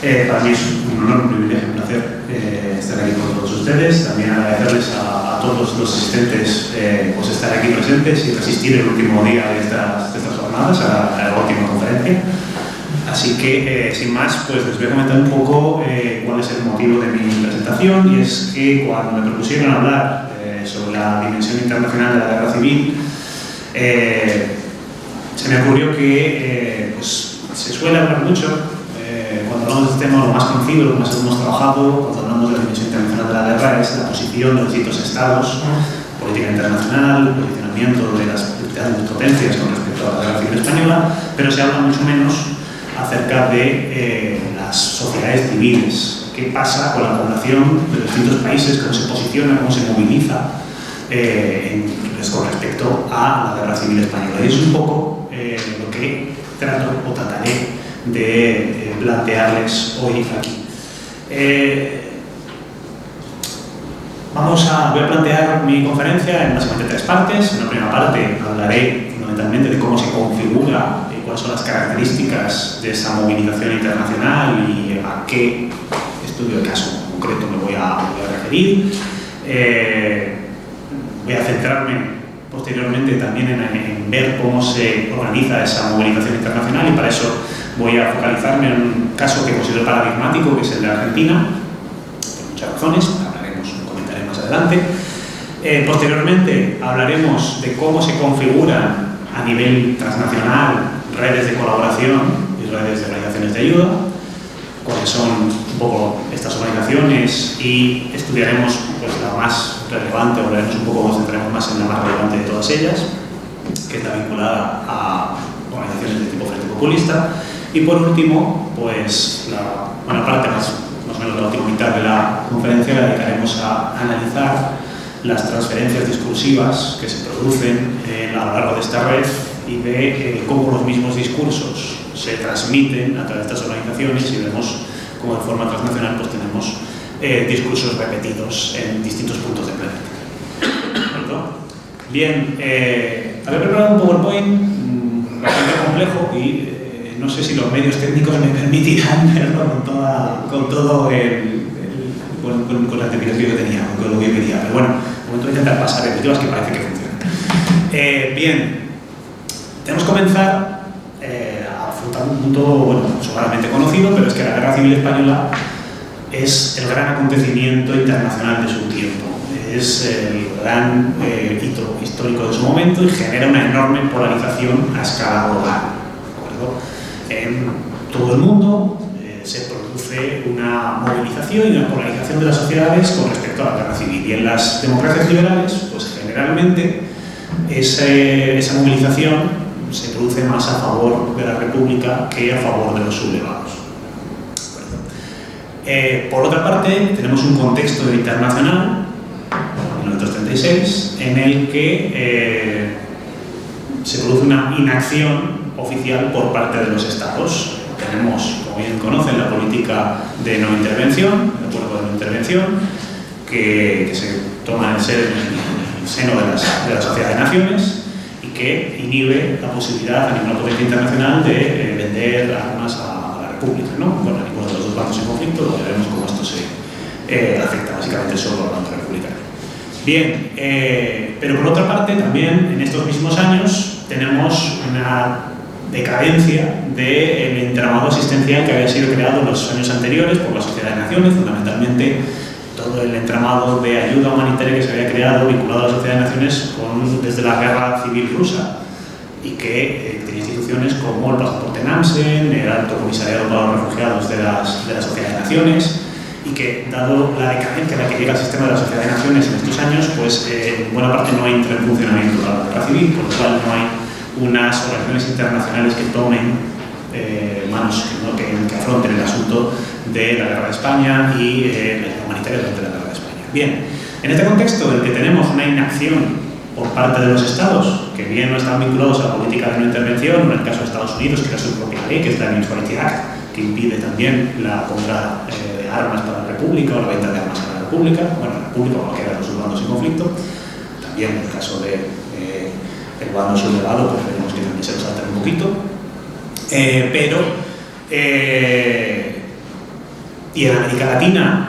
Para mí es un honor, un privilegio, un placer estar aquí con todos ustedes. También agradecerles a todos los asistentes pues estar aquí presentes y resistir el último día de estas jornadas, a la última conferencia. Así que, sin más, pues les voy a comentar un poco cuál es el motivo de mi presentación, y es que cuando me propusieron hablar sobre la dimensión internacional de la guerra civil, se me ocurrió que pues, se suele hablar mucho cuando hablamos de este tema, lo más conocido, lo que más hemos trabajado cuando hablamos de la dimensión internacional de la guerra es la posición de los distintos estados, política internacional, el posicionamiento de las potencias con respecto a la guerra civil española, pero se habla mucho menos acerca de las sociedades civiles, qué pasa con la población de los distintos países, cómo se posiciona, cómo se moviliza con respecto a la guerra civil española. Y es un poco lo que trato o trataré de plantearles hoy aquí. Voy a plantear mi conferencia en básicamente tres partes. En la primera parte hablaré fundamentalmente de cómo se configura y cuáles son las características de esa movilización internacional y a qué estudio de caso concreto me voy a referir. Voy a centrarme posteriormente también en ver cómo se organiza esa movilización internacional, y para eso voy a focalizarme en un caso que considero paradigmático, que es el de Argentina, por muchas razones, comentaré más adelante. Posteriormente hablaremos de cómo se configuran a nivel transnacional redes de colaboración y redes de organizaciones de ayuda, cuáles son un poco estas organizaciones, y estudiaremos pues, la más relevante, o hablaremos un poco, nos centraremos más en la más relevante de todas ellas, que es la vinculada a organizaciones de tipo frente populista. Y por último, pues la buena parte, más o menos la última mitad de la conferencia, la dedicaremos a analizar las transferencias discursivas que se producen a lo largo de esta red y de cómo los mismos discursos se transmiten a través de estas organizaciones, y vemos cómo de forma transnacional pues tenemos discursos repetidos en distintos puntos del planeta. Bien, había preparado un PowerPoint bastante complejo y no sé si los medios técnicos me permitirán verlo con la tecnología que tenía, con lo que yo quería. Pero bueno, voy a intentar pasar diapositivas que parece que funcionan. Bien, tenemos que comenzar afrontando un punto, bueno, sobradamente conocido, pero es que la Guerra Civil Española es el gran acontecimiento internacional de su tiempo. Es el gran hito histórico de su momento y genera una enorme polarización a escala global. En todo el mundo se produce una movilización y una polarización de las sociedades con respecto a la guerra civil, y en las democracias liberales pues generalmente esa movilización se produce más a favor de la república que a favor de los sublevados. Por otra parte, tenemos un contexto internacional, 1936, en el que se produce una inacción oficial por parte de los estados. Tenemos, como bien conocen, la política de no intervención, el acuerdo de no intervención, que se toma en el seno de la Sociedad de Naciones y que inhibe la posibilidad a ninguna potencia internacional de vender armas a la República, ¿no? Bueno, a ninguno de los dos bandos en conflicto, luego veremos cómo esto se afecta básicamente solo al bando republicano. Bien, pero por otra parte, también en estos mismos años tenemos una decadencia del entramado asistencial que había sido creado en los años anteriores por la Sociedad de Naciones, fundamentalmente todo el entramado de ayuda humanitaria que se había creado vinculado a la Sociedad de Naciones desde la Guerra Civil Rusa, y que tenía instituciones como el pasaporte Nansen, el Alto Comisariado para los Refugiados de la Sociedad de Naciones, y que, dado la decadencia en la que llega el sistema de la Sociedad de Naciones en estos años, pues en buena parte no entra en funcionamiento la guerra civil, por lo cual no hay unas organizaciones internacionales que tomen manos, que afronten el asunto de la guerra de España y la humanitaria durante la guerra de España. Bien, en este contexto en el que tenemos una inacción por parte de los estados, que bien no están vinculados a la política de no intervención, en el caso de Estados Unidos, que era su propia ley, que es la Neutrality Act, que impide también la compra de armas para la República o la venta de armas a la República, bueno, la República o cualquiera de los bandos en conflicto. También en el caso del bando sublevado, pues veremos que también se lo saltan un poquito. Y en América Latina,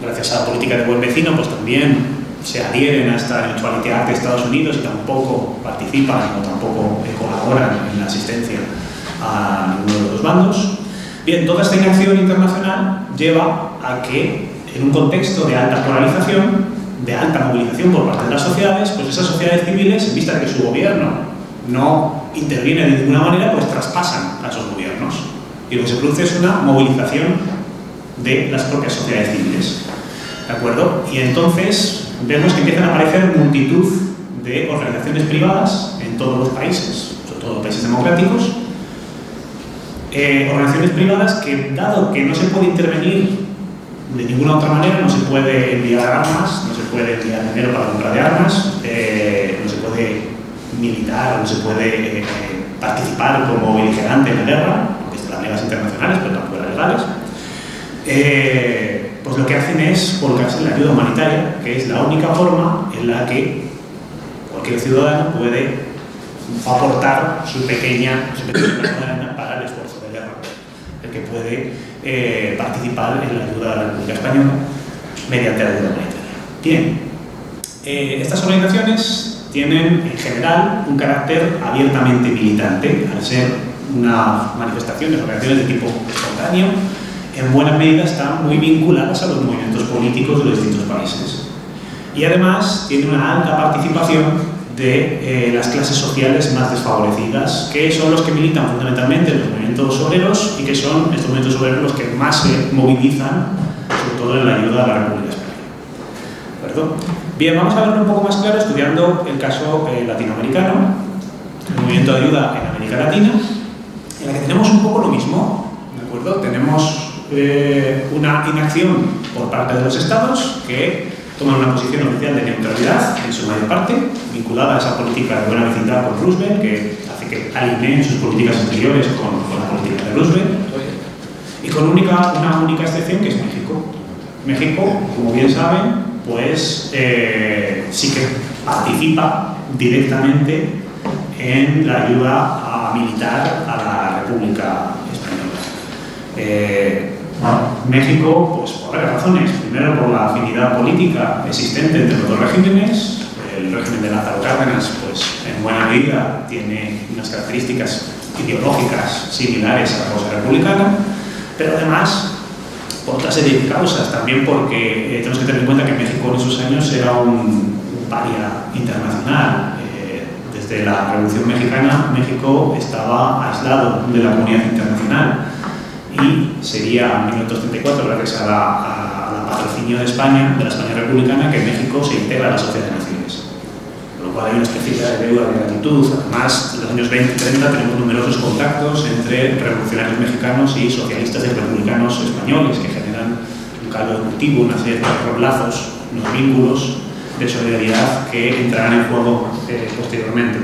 gracias a la política de buen vecino, pues también se adhieren a esta neutralidad de Estados Unidos y tampoco participan o tampoco colaboran en la asistencia a ninguno de los bandos. Bien, toda esta inacción internacional lleva a que, en un contexto de alta polarización, de alta movilización por parte de las sociedades, pues esas sociedades civiles, en vista de que su gobierno no interviene de ninguna manera, pues traspasan a esos gobiernos. Y lo que se produce es una movilización de las propias sociedades civiles. ¿De acuerdo? Y entonces vemos que empiezan a aparecer multitud de organizaciones privadas en todos los países, sobre todo países democráticos, organizaciones privadas que, dado que no se puede intervenir de ninguna otra manera, no se puede enviar armas, no se puede enviar dinero para compra de armas, no se puede militar, no se puede participar como beligerante en la guerra, aunque están las reglas internacionales, pero tampoco las legales, pues lo que hacen es volcarse en la ayuda humanitaria, que es la única forma en la que cualquier ciudadano puede aportar su pequeña moneda para el esfuerzo de guerra, el que puede participar en la ayuda de la República Española mediante la ayuda humanitaria. Bien, estas organizaciones tienen en general un carácter abiertamente militante, al ser unas manifestaciones, organizaciones de tipo espontáneo, en buena medida están muy vinculadas a los movimientos políticos de los distintos países. Y además tienen una alta participación de las clases sociales más desfavorecidas, que son los que militan fundamentalmente en los movimientos obreros y que son estos movimientos obreros los que más se movilizan, sobre todo en la ayuda a la República Española. ¿De acuerdo? Bien, vamos a verlo un poco más claro estudiando el caso latinoamericano, el movimiento de ayuda en América Latina, en la que tenemos un poco lo mismo. ¿De acuerdo? Tenemos una inacción por parte de los estados que toman una posición oficial de neutralidad en su mayor parte, vinculada a esa política de buena vecindad con Roosevelt, que hace que alineen sus políticas exteriores con la política de Roosevelt, y con una única excepción, que es México. México, como bien saben, pues sí que participa directamente en la ayuda militar a la República Española. México, pues por varias razones. Primero, por la afinidad política existente entre los dos regímenes. El régimen de Lázaro Cárdenas, pues en buena medida tiene unas características ideológicas similares a la causa republicana, pero además por otra serie de causas, también porque tenemos que tener en cuenta que México en esos años era un paria internacional. Desde la Revolución Mexicana, México estaba aislado de la comunidad internacional. Y sería en 1934, gracias al patrocinio de España, de la España republicana, que México se integra a la Sociedad de Naciones. Con lo cual hay una especie de deuda de gratitud. Además, en los años 20 y 30 tenemos numerosos contactos entre revolucionarios mexicanos y socialistas y republicanos españoles, que generan un caldo de cultivo, una serie de lazos, unos vínculos de solidaridad que entrarán en juego posteriormente.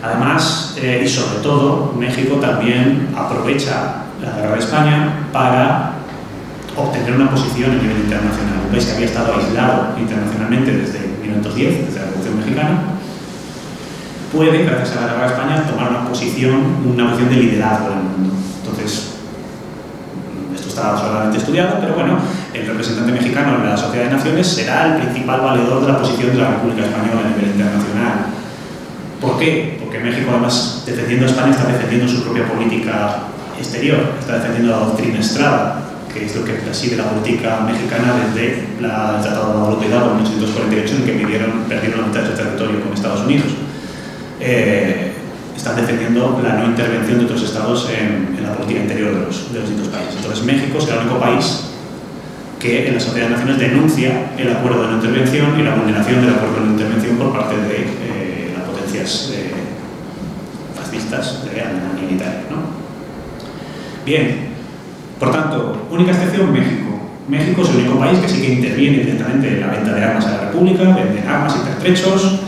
Además, y sobre todo, México también aprovecha la guerra de España para obtener una posición a nivel internacional. Un país que había estado aislado internacionalmente desde 1910, desde la Revolución Mexicana, puede, gracias a la guerra de España, tomar una posición de liderazgo en el mundo. Entonces, esto está solamente estudiado, pero bueno, el representante mexicano en la Sociedad de Naciones será el principal valedor de la posición de la República Española a nivel internacional. ¿Por qué? Porque México, además, defendiendo a España, está defendiendo su propia política exterior, está defendiendo la doctrina Estrada, que es lo que preside la política mexicana desde el Tratado de Guadalupe Hidalgo en 1848, en el que perdieron la mitad de su territorio con Estados Unidos. Están defendiendo la no intervención de otros estados en la política interior de los distintos países. Entonces México será el único país que en la Sociedad de Naciones denuncia el acuerdo de no intervención y la vulneración del acuerdo de no intervención por parte de las potencias fascistas de Alemania y Italia, ¿no? Bien, por tanto, única excepción, México. México es el único país que sí que interviene directamente en la venta de armas a la República, venden armas y pertrechos,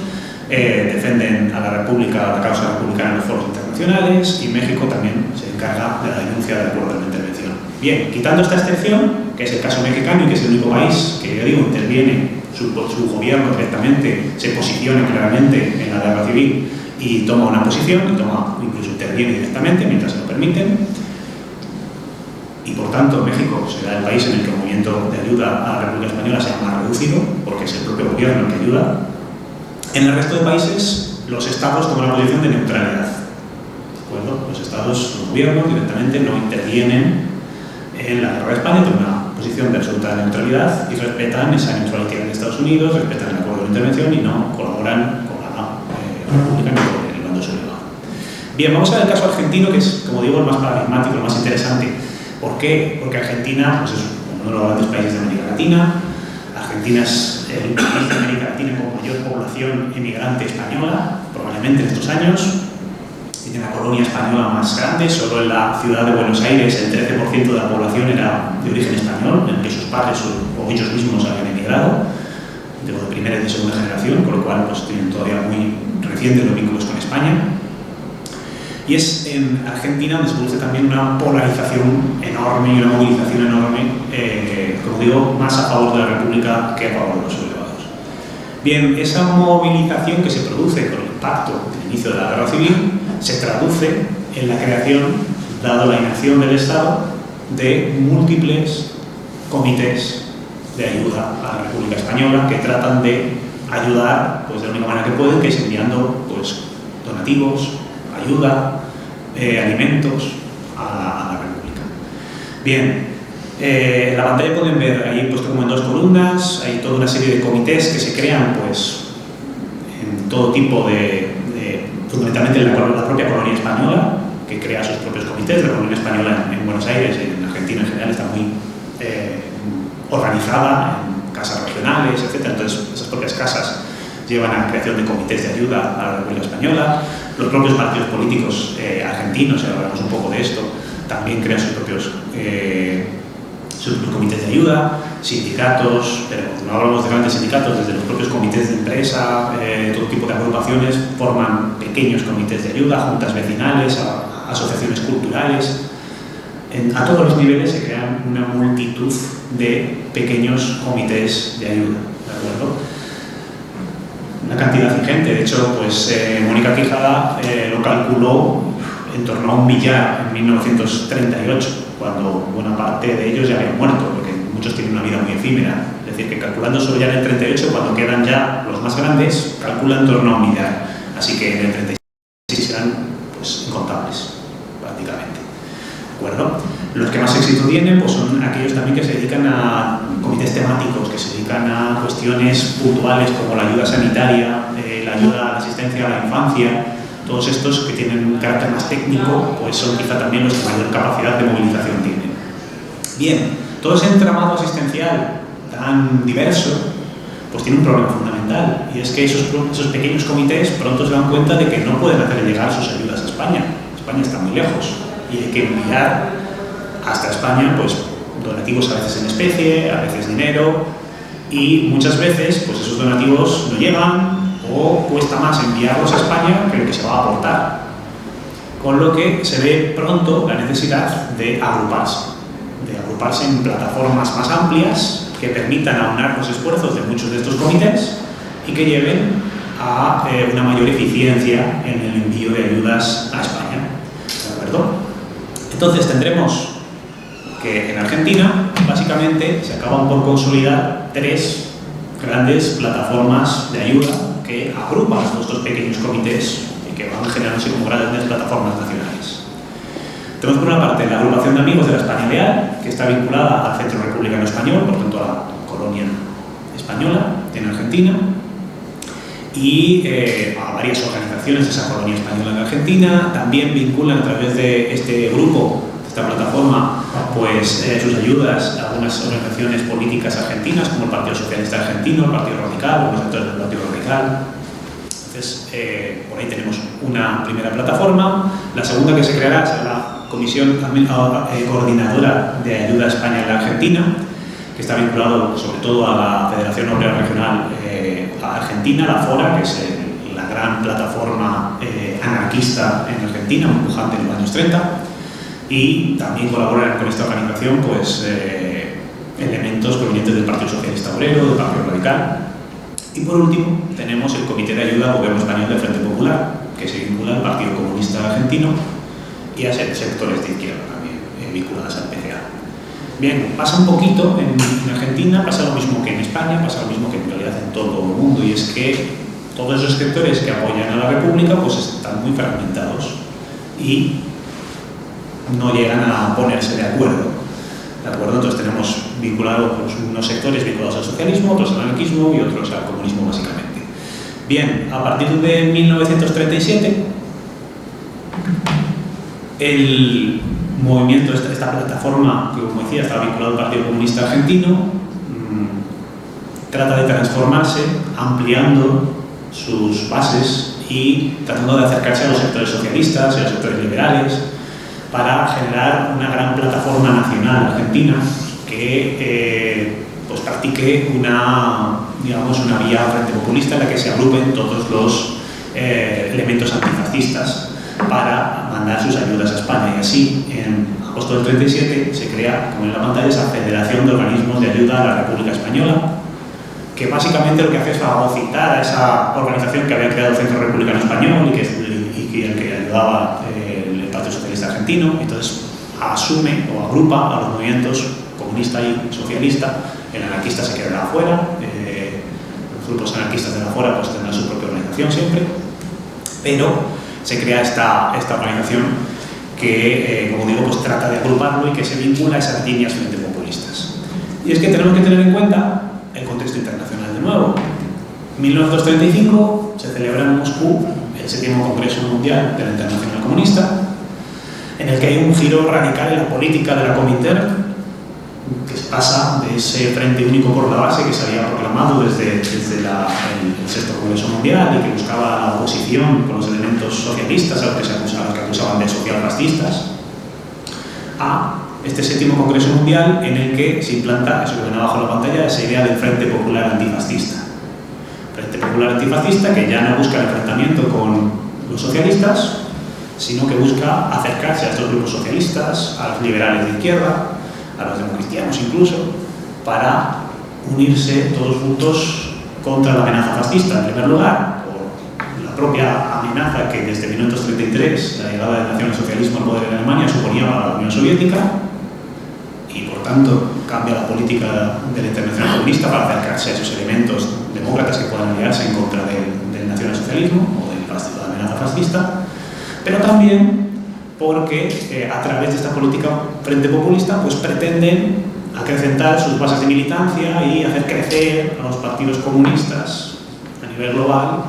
defienden a la República, la causa republicana en los foros internacionales, y México también se encarga de la denuncia del acuerdo de no intervención. Bien, quitando esta excepción, que es el caso mexicano y que es el único país que, yo digo, interviene, su gobierno directamente se posiciona claramente en la guerra civil y toma una posición, incluso interviene directamente mientras se lo permiten. y por tanto México será el país en el que el movimiento de ayuda a la República Española sea más reducido, porque es el propio gobierno el que ayuda. En el resto de países, los estados toman una posición de neutralidad. ¿De acuerdo? Los estados, los gobiernos directamente no intervienen en la guerra de España, tienen una posición de absoluta neutralidad y respetan esa neutralidad de Estados Unidos, respetan el acuerdo de intervención y no colaboran con la República ni con el bando sublevado. Bien, vamos a ver el caso argentino, que es, como digo, el más paradigmático, el más interesante. ¿Por qué? Porque Argentina pues, es uno de los grandes países de América Latina. Argentina es el país de América Latina con mayor población emigrante española, probablemente en estos años. Tiene la colonia española más grande, solo en la ciudad de Buenos Aires el 13% de la población era de origen español, en que sus padres o ellos mismos habían emigrado, de primera y de segunda generación, con lo cual pues, tienen todavía muy recientes los vínculos con España. Y es en Argentina donde se produce también una polarización enorme y una movilización enorme, como digo, más a favor de la República que a favor de los sublevados. Bien, esa movilización que se produce con el impacto del inicio de la Guerra Civil se traduce en la creación, dado la inacción del Estado, de múltiples comités de ayuda a la República Española que tratan de ayudar pues, de la única manera que pueden, que es enviando pues, donativos, ayuda, alimentos a la República. Bien, en la pantalla pueden ver ahí puesto como en dos columnas, hay toda una serie de comités que se crean pues, en todo tipo fundamentalmente en la propia colonia española, que crea sus propios comités. La colonia española en Buenos Aires y en Argentina en general está muy organizada en casas regionales, etc. Entonces, esas propias casas llevan a la creación de comités de ayuda a la República Española. Los propios partidos políticos argentinos, y hablamos un poco de esto, también crean sus propios comités de ayuda, sindicatos, pero no hablamos de grandes sindicatos, desde los propios comités de empresa, todo tipo de agrupaciones forman pequeños comités de ayuda, juntas vecinales, asociaciones culturales. A todos los niveles se crean una multitud de pequeños comités de ayuda, ¿de acuerdo? Una cantidad ingente. De hecho, pues, Mónica Quijada lo calculó en torno a 1 millar en 1938, cuando buena parte de ellos ya habían muerto, porque muchos tienen una vida muy efímera. Es decir, que calculando solo ya en el 38, cuando quedan ya los más grandes, calculan en torno a 1 millar. Así que en el 36 serán pues, incontables, prácticamente. ¿De acuerdo? Los que más éxito tienen pues, son aquellos también que se dedican a comités temáticos, que se dedican a cuestiones puntuales como la ayuda sanitaria, la ayuda a la asistencia a la infancia. Todos estos que tienen un carácter más técnico pues son quizá también los que mayor capacidad de movilización tienen. Bien, todo ese entramado asistencial tan diverso pues tiene un problema fundamental, y es que esos pequeños comités pronto se dan cuenta de que no pueden hacer llegar sus ayudas a España. España está muy lejos y hay que enviar hasta España pues, donativos a veces en especie, a veces dinero, y muchas veces pues, esos donativos no llegan o cuesta más enviarlos a España que lo que se va a aportar. Con lo que se ve pronto la necesidad de agruparse en plataformas más amplias que permitan aunar los esfuerzos de muchos de estos comités y que lleven a una mayor eficiencia en el envío de ayudas a España. ¿De acuerdo? Entonces tendremos que en Argentina básicamente se acaban por consolidar 3 grandes plataformas de ayuda que agrupan estos pequeños comités y que van generándose como grandes plataformas nacionales. Tenemos por una parte la agrupación de amigos de la España Leal, que está vinculada al Centro Republicano Español, por tanto a la colonia española en Argentina, y a varias organizaciones de esa colonia española en Argentina. También vinculan a través de este grupo, esta plataforma, pues sus ayudas a algunas organizaciones políticas argentinas, como el Partido Socialista Argentino, el Partido Radical, algunos sectores del Partido Radical. Entonces, por ahí tenemos una primera plataforma. La segunda que se creará será la Comisión Coordinadora de Ayuda a España en la Argentina, que está vinculado sobre todo a la Federación Obrera Regional Argentina, la FORA, que es la gran plataforma anarquista en Argentina, muy pujante en los años 30, y también colaboran con esta organización pues, elementos provenientes del Partido Socialista Obrero, del Partido Radical. Y por último, tenemos el Comité de Ayuda al Gobierno Español del Frente Popular, que se vincula al Partido Comunista Argentino y a sectores de izquierda también, vinculadas al PCA. Bien, pasa un poquito en Argentina, pasa lo mismo que en España, pasa lo mismo que en realidad en todo el mundo, y es que todos esos sectores que apoyan a la República pues están muy fragmentados y no llegan a ponerse de acuerdo. Entonces tenemos vinculados pues, unos sectores vinculados al socialismo, otros al anarquismo y otros al comunismo básicamente. Bien, a partir de 1937 el movimiento, esta plataforma que, como decía, estaba vinculado al Partido Comunista Argentino, trata de transformarse ampliando sus bases y tratando de acercarse a los sectores socialistas y a los sectores liberales para generar una gran plataforma nacional argentina que pues practique una vía frente populista en la que se agrupen todos los elementos antifascistas para mandar sus ayudas a España. Y así, en agosto del 37, se crea, como en la pantalla, esa Federación de Organismos de Ayuda a la República Española, que básicamente lo que hace es fagocitar a esa organización que había creado el Centro Republicano Español y que ayudaba el Partido Socialista Argentino. Entonces asume o agrupa a los movimientos comunista y socialista. El anarquista se quedará afuera, los grupos anarquistas de afuera pues tendrán su propia organización siempre, pero se crea esta organización que, como digo, pues trata de agruparlo y que se vincula a esas líneas frente populistas. Y es que tenemos que tener en cuenta el contexto internacional de nuevo. En 1935 se celebra en Moscú el 7º Congreso Mundial de la Internacional Comunista, en el que hay un giro radical en la política de la Comintern, que se pasa de ese frente único por la base que se había proclamado desde el 6º Congreso Mundial y que buscaba la oposición con los elementos socialistas a los que acusaban de socialfascistas, a este 7º Congreso Mundial en el que se implanta, eso que ven abajo en la pantalla, esa idea del Frente Popular Antifascista. Frente Popular Antifascista que ya no busca el enfrentamiento con los socialistas, sino que busca acercarse a estos grupos socialistas, a los liberales de izquierda, a los democristianos incluso, para unirse todos juntos contra la amenaza fascista. En primer lugar, por la propia amenaza que desde 1933, la llegada del nacionalsocialismo al poder en Alemania, suponía para la Unión Soviética, y por tanto cambia la política de la Internacional Comunista para acercarse a esos elementos demócratas que puedan aliarse en contra del nacionalsocialismo o de la amenaza fascista, pero también porque a través de esta política frente populista pues pretenden acrecentar sus bases de militancia y hacer crecer a los partidos comunistas a nivel global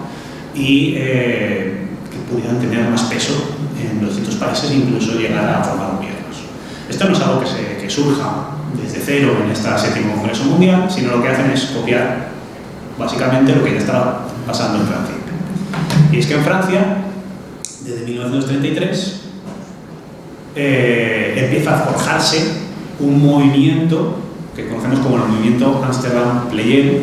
y que pudieran tener más peso en los distintos países e incluso llegar a formar gobiernos. Esto no es algo que surja desde cero en este 7º Congreso Mundial, sino lo que hacen es copiar básicamente lo que ya estaba pasando en Francia. Y es que en Francia, desde 1933, empieza a forjarse un movimiento que conocemos como el movimiento Amsterdam-Pleyel,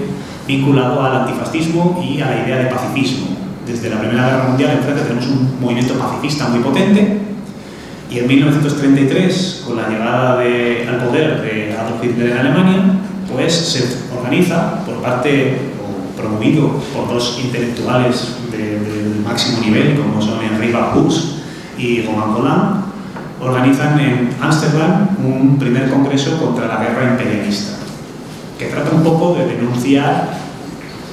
vinculado al antifascismo y a la idea de pacifismo. Desde la Primera Guerra Mundial en Francia tenemos un movimiento pacifista muy potente, y en 1933, con la llegada al poder de Adolf Hitler en Alemania, pues se organiza por parte, o promovido por dos intelectuales del máximo nivel, como son Henri Barbusse y Romain Rolland, organizan en Ámsterdam un primer congreso contra la guerra imperialista, que trata un poco de denunciar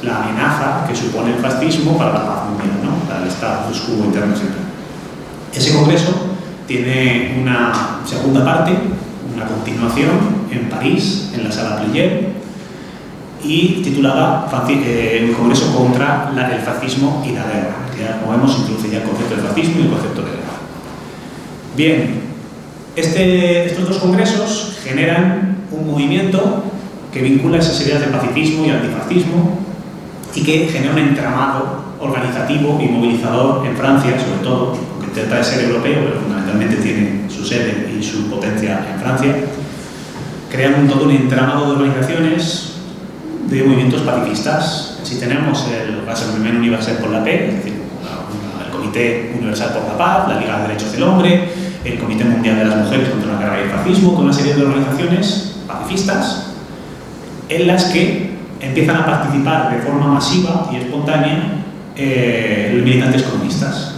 la amenaza que supone el fascismo para la paz mundial, ¿no? Para el status quo internacional. Ese congreso tiene una segunda parte, una continuación en París, en la Sala Pleyel, y titulada el Congreso contra el fascismo y la guerra, que ya, como vemos, introduce ya el concepto de fascismo y el concepto de guerra. Bien, estos dos congresos generan un movimiento que vincula esas ideas de pacifismo y antifascismo y que genera un entramado organizativo y movilizador en Francia, sobre todo, aunque trata de ser europeo, pero fundamentalmente tiene su sede y su potencia en Francia. Crean todo un entramado de organizaciones de movimientos pacifistas. Así tenemos el Rassemblement Universel pour la Paix, es decir, el Comité Universal por la Paz, la Liga de Derechos del Hombre, el Comité Mundial de las Mujeres contra la Guerra y el Fascismo, con una serie de organizaciones pacifistas en las que empiezan a participar de forma masiva y espontánea los militantes comunistas.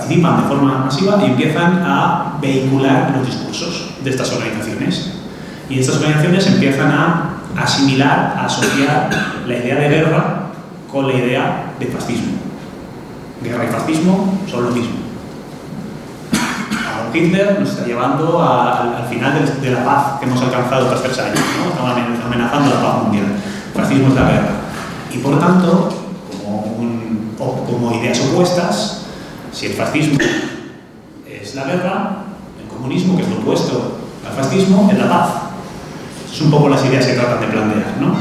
participan de forma masiva y empiezan a vehicular los discursos de estas organizaciones. Y estas organizaciones empiezan a asimilar, a asociar la idea de guerra con la idea de fascismo. Guerra y fascismo son lo mismo. Adolf Hitler nos está llevando al final de la paz que hemos alcanzado tras Versalles, ¿no? Estamos amenazando la paz mundial. El fascismo es la guerra. Y por tanto, como ideas opuestas, si el fascismo es la guerra, el comunismo, que es lo opuesto al fascismo, es la paz. Es un poco las ideas que tratan de plantear, ¿no?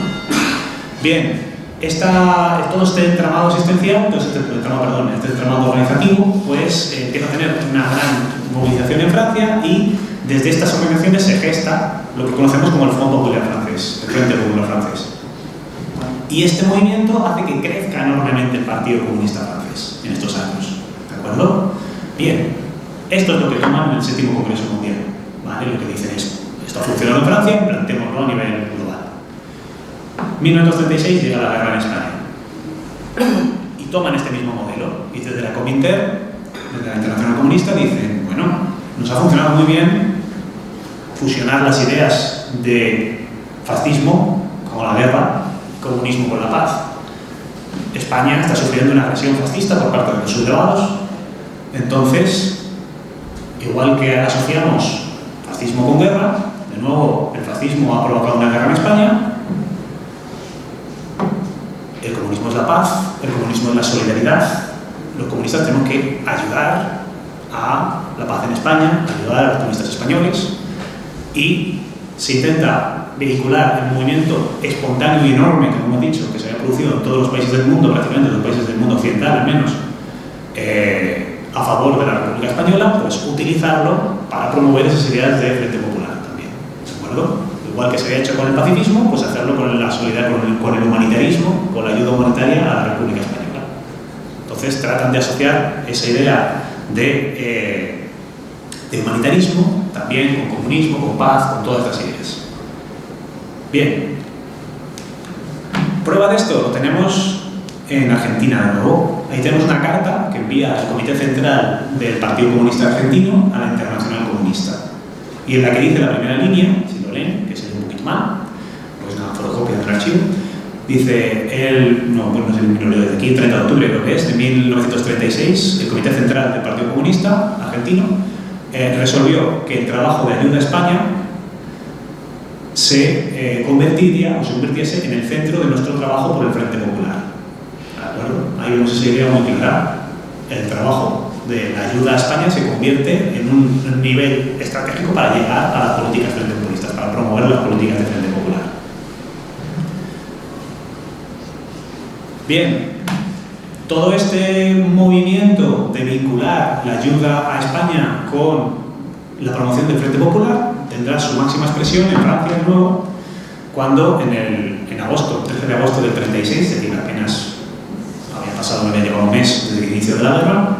Bien, todo este entramado existencial, este entramado organizativo, pues empieza a tener una gran movilización en Francia y desde estas organizaciones se gesta lo que conocemos como el Front Populaire francés, el Frente Popular francés. Y este movimiento hace que crezca enormemente el Partido Comunista francés en estos años, ¿de acuerdo? Bien, esto es lo que toman en el 7º Congreso Mundial, ¿vale? Lo que dicen es, esto ha funcionado en Francia, planteémoslo a nivel global. 1936 llega la guerra en España y toman este mismo modelo y desde la Cominter, desde la Internacional Comunista, dicen, bueno, nos ha funcionado muy bien fusionar las ideas de fascismo, como la guerra, y comunismo con la paz. España está sufriendo una agresión fascista por parte de los sublevados, entonces, igual que asociamos fascismo con guerra, de nuevo el fascismo ha provocado una guerra en España. El comunismo es la paz, el comunismo es la solidaridad. Los comunistas tenemos que ayudar a la paz en España, ayudar a los comunistas españoles y se intenta vehicular el movimiento espontáneo y enorme, como hemos dicho, que se había producido en todos los países del mundo, prácticamente en los países del mundo occidental al menos, a favor de la República Española, pues utilizarlo para promover esas ideas de Frente Popular también, ¿de acuerdo? Igual que se había hecho con el pacifismo, pues hacerlo con la solidaridad, con el humanitarismo, con la ayuda humanitaria a la República Española. Entonces tratan de asociar esa idea de humanitarismo también con comunismo, con paz, con todas estas ideas. Bien. Prueba de esto lo tenemos en Argentina de nuevo. Ahí tenemos una carta que envía el Comité Central del Partido Comunista Argentino a la Internacional Comunista. Y en la que dice la primera línea, si lo leen, que sería un poquito mal, pues una fotocopia del archivo, dice no sé si lo leo desde aquí, el 30 de octubre creo que es, de 1936, el Comité Central del Partido Comunista Argentino resolvió que el trabajo de ayuda a España se convirtiese en el centro de nuestro trabajo por el Frente Popular. ¿De acuerdo? Ahí vemos esa idea muy clara. El trabajo de la ayuda a España se convierte en un nivel estratégico para llegar a las políticas frente populistas, para promover las políticas de Frente Popular. Bien, todo este movimiento de vincular la ayuda a España con la promoción del Frente Popular tendrá su máxima expresión en Francia de nuevo, cuando en agosto, 13 de agosto del 36, es decir, apenas había pasado, no había llegado un mes desde el inicio de la guerra,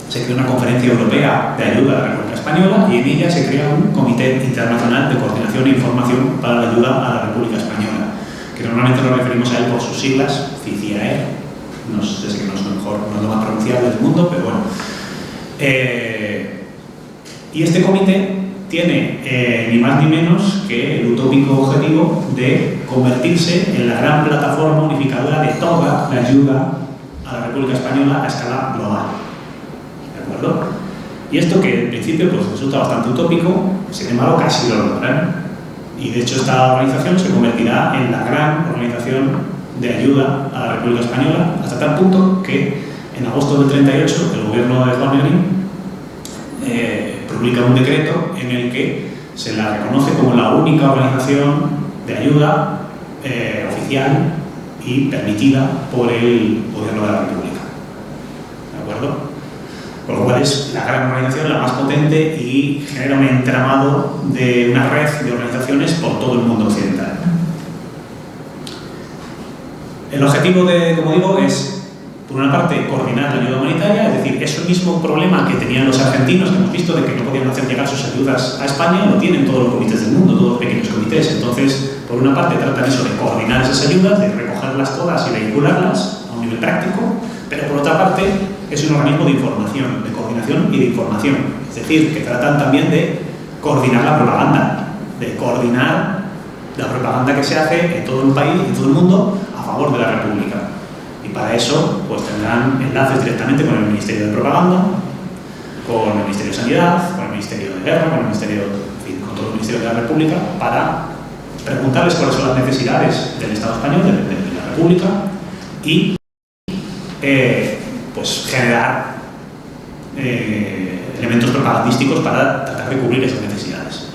se creó una conferencia europea de ayuda a la República Española y en ella se crea un Comité Internacional de Coordinación e Información para la Ayuda a la República Española, que normalmente nos referimos a él por sus siglas, CICIAE, no sé si no es lo más pronunciable del mundo, pero bueno. Y este comité tiene ni más ni menos que el utópico objetivo de convertirse en la gran plataforma unificadora de toda la ayuda a la República Española a escala global. ¿De acuerdo? Y esto que en principio pues, resulta bastante utópico, sin embargo casi lo logran. Y de hecho esta organización se convertirá en la gran organización de ayuda a la República Española, hasta tal punto que en agosto del 38 el gobierno de Juan Negrín publica un decreto en el que se la reconoce como la única organización de ayuda oficial y permitida por el gobierno de la República. ¿De acuerdo? Con lo cual es la gran organización, la más potente y genera un entramado de una red de organizaciones por todo el mundo occidental. El objetivo, como digo, es por una parte, coordinar la ayuda humanitaria, es decir, ese mismo problema que tenían los argentinos, que hemos visto de que no podían hacer llegar sus ayudas a España, lo tienen todos los comités del mundo, todos los pequeños comités. Entonces, por una parte, tratan eso de coordinar esas ayudas, de recogerlas todas y vincularlas a un nivel práctico, pero por otra parte, es un organismo de información, de coordinación y de información. Es decir, que tratan también de coordinar la propaganda, de coordinar la propaganda que se hace en todo el país, en todo el mundo, a favor de la República. Y para eso, pues tendrán enlaces directamente con el Ministerio de Propaganda, con el Ministerio de Sanidad, con el Ministerio de Guerra, con el Ministerio, en fin, con todo el Ministerio de la República, para preguntarles cuáles son las necesidades del Estado español, de la República, y pues generar elementos propagandísticos para tratar de cubrir esas necesidades.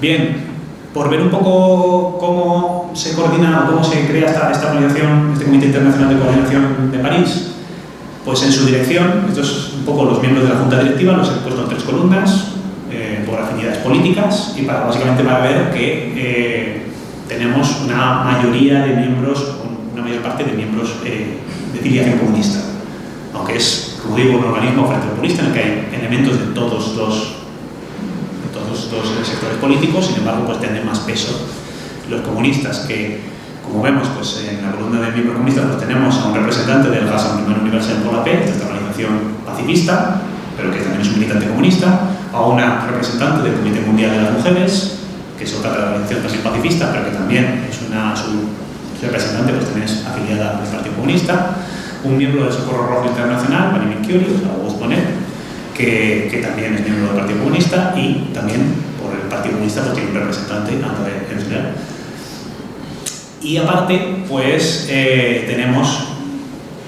Bien, por ver un poco cómo se coordina o cómo se crea esta organización, este Comité Internacional de Coordinación de París, pues en su dirección, estos un poco los miembros de la Junta Directiva, los he puesto en 3 columnas, por afinidades políticas, y básicamente para ver que tenemos una mayoría de miembros, una mayor parte de miembros de filiación comunista. Aunque es, como digo, un organismo frente populista en el que hay elementos de todos los sectores políticos, sin embargo, pues tienen más peso los comunistas, que, como vemos, pues en la columna de miembros comunistas pues tenemos a un representante del Rassemblement Universel pour la Paix, de esta organización pacifista, pero que también es un militante comunista, a una representante del Comité Mundial de las Mujeres, que es otra organización también pacifista, pero que también es su representante pues también es afiliada al Partido Comunista, un miembro del Socorro Rojo Internacional, Marie Curie, o Auguste Bonet, que también es miembro del Partido Comunista, y también por el Partido Comunista pues tiene un representante, André Herzler. Y aparte, pues tenemos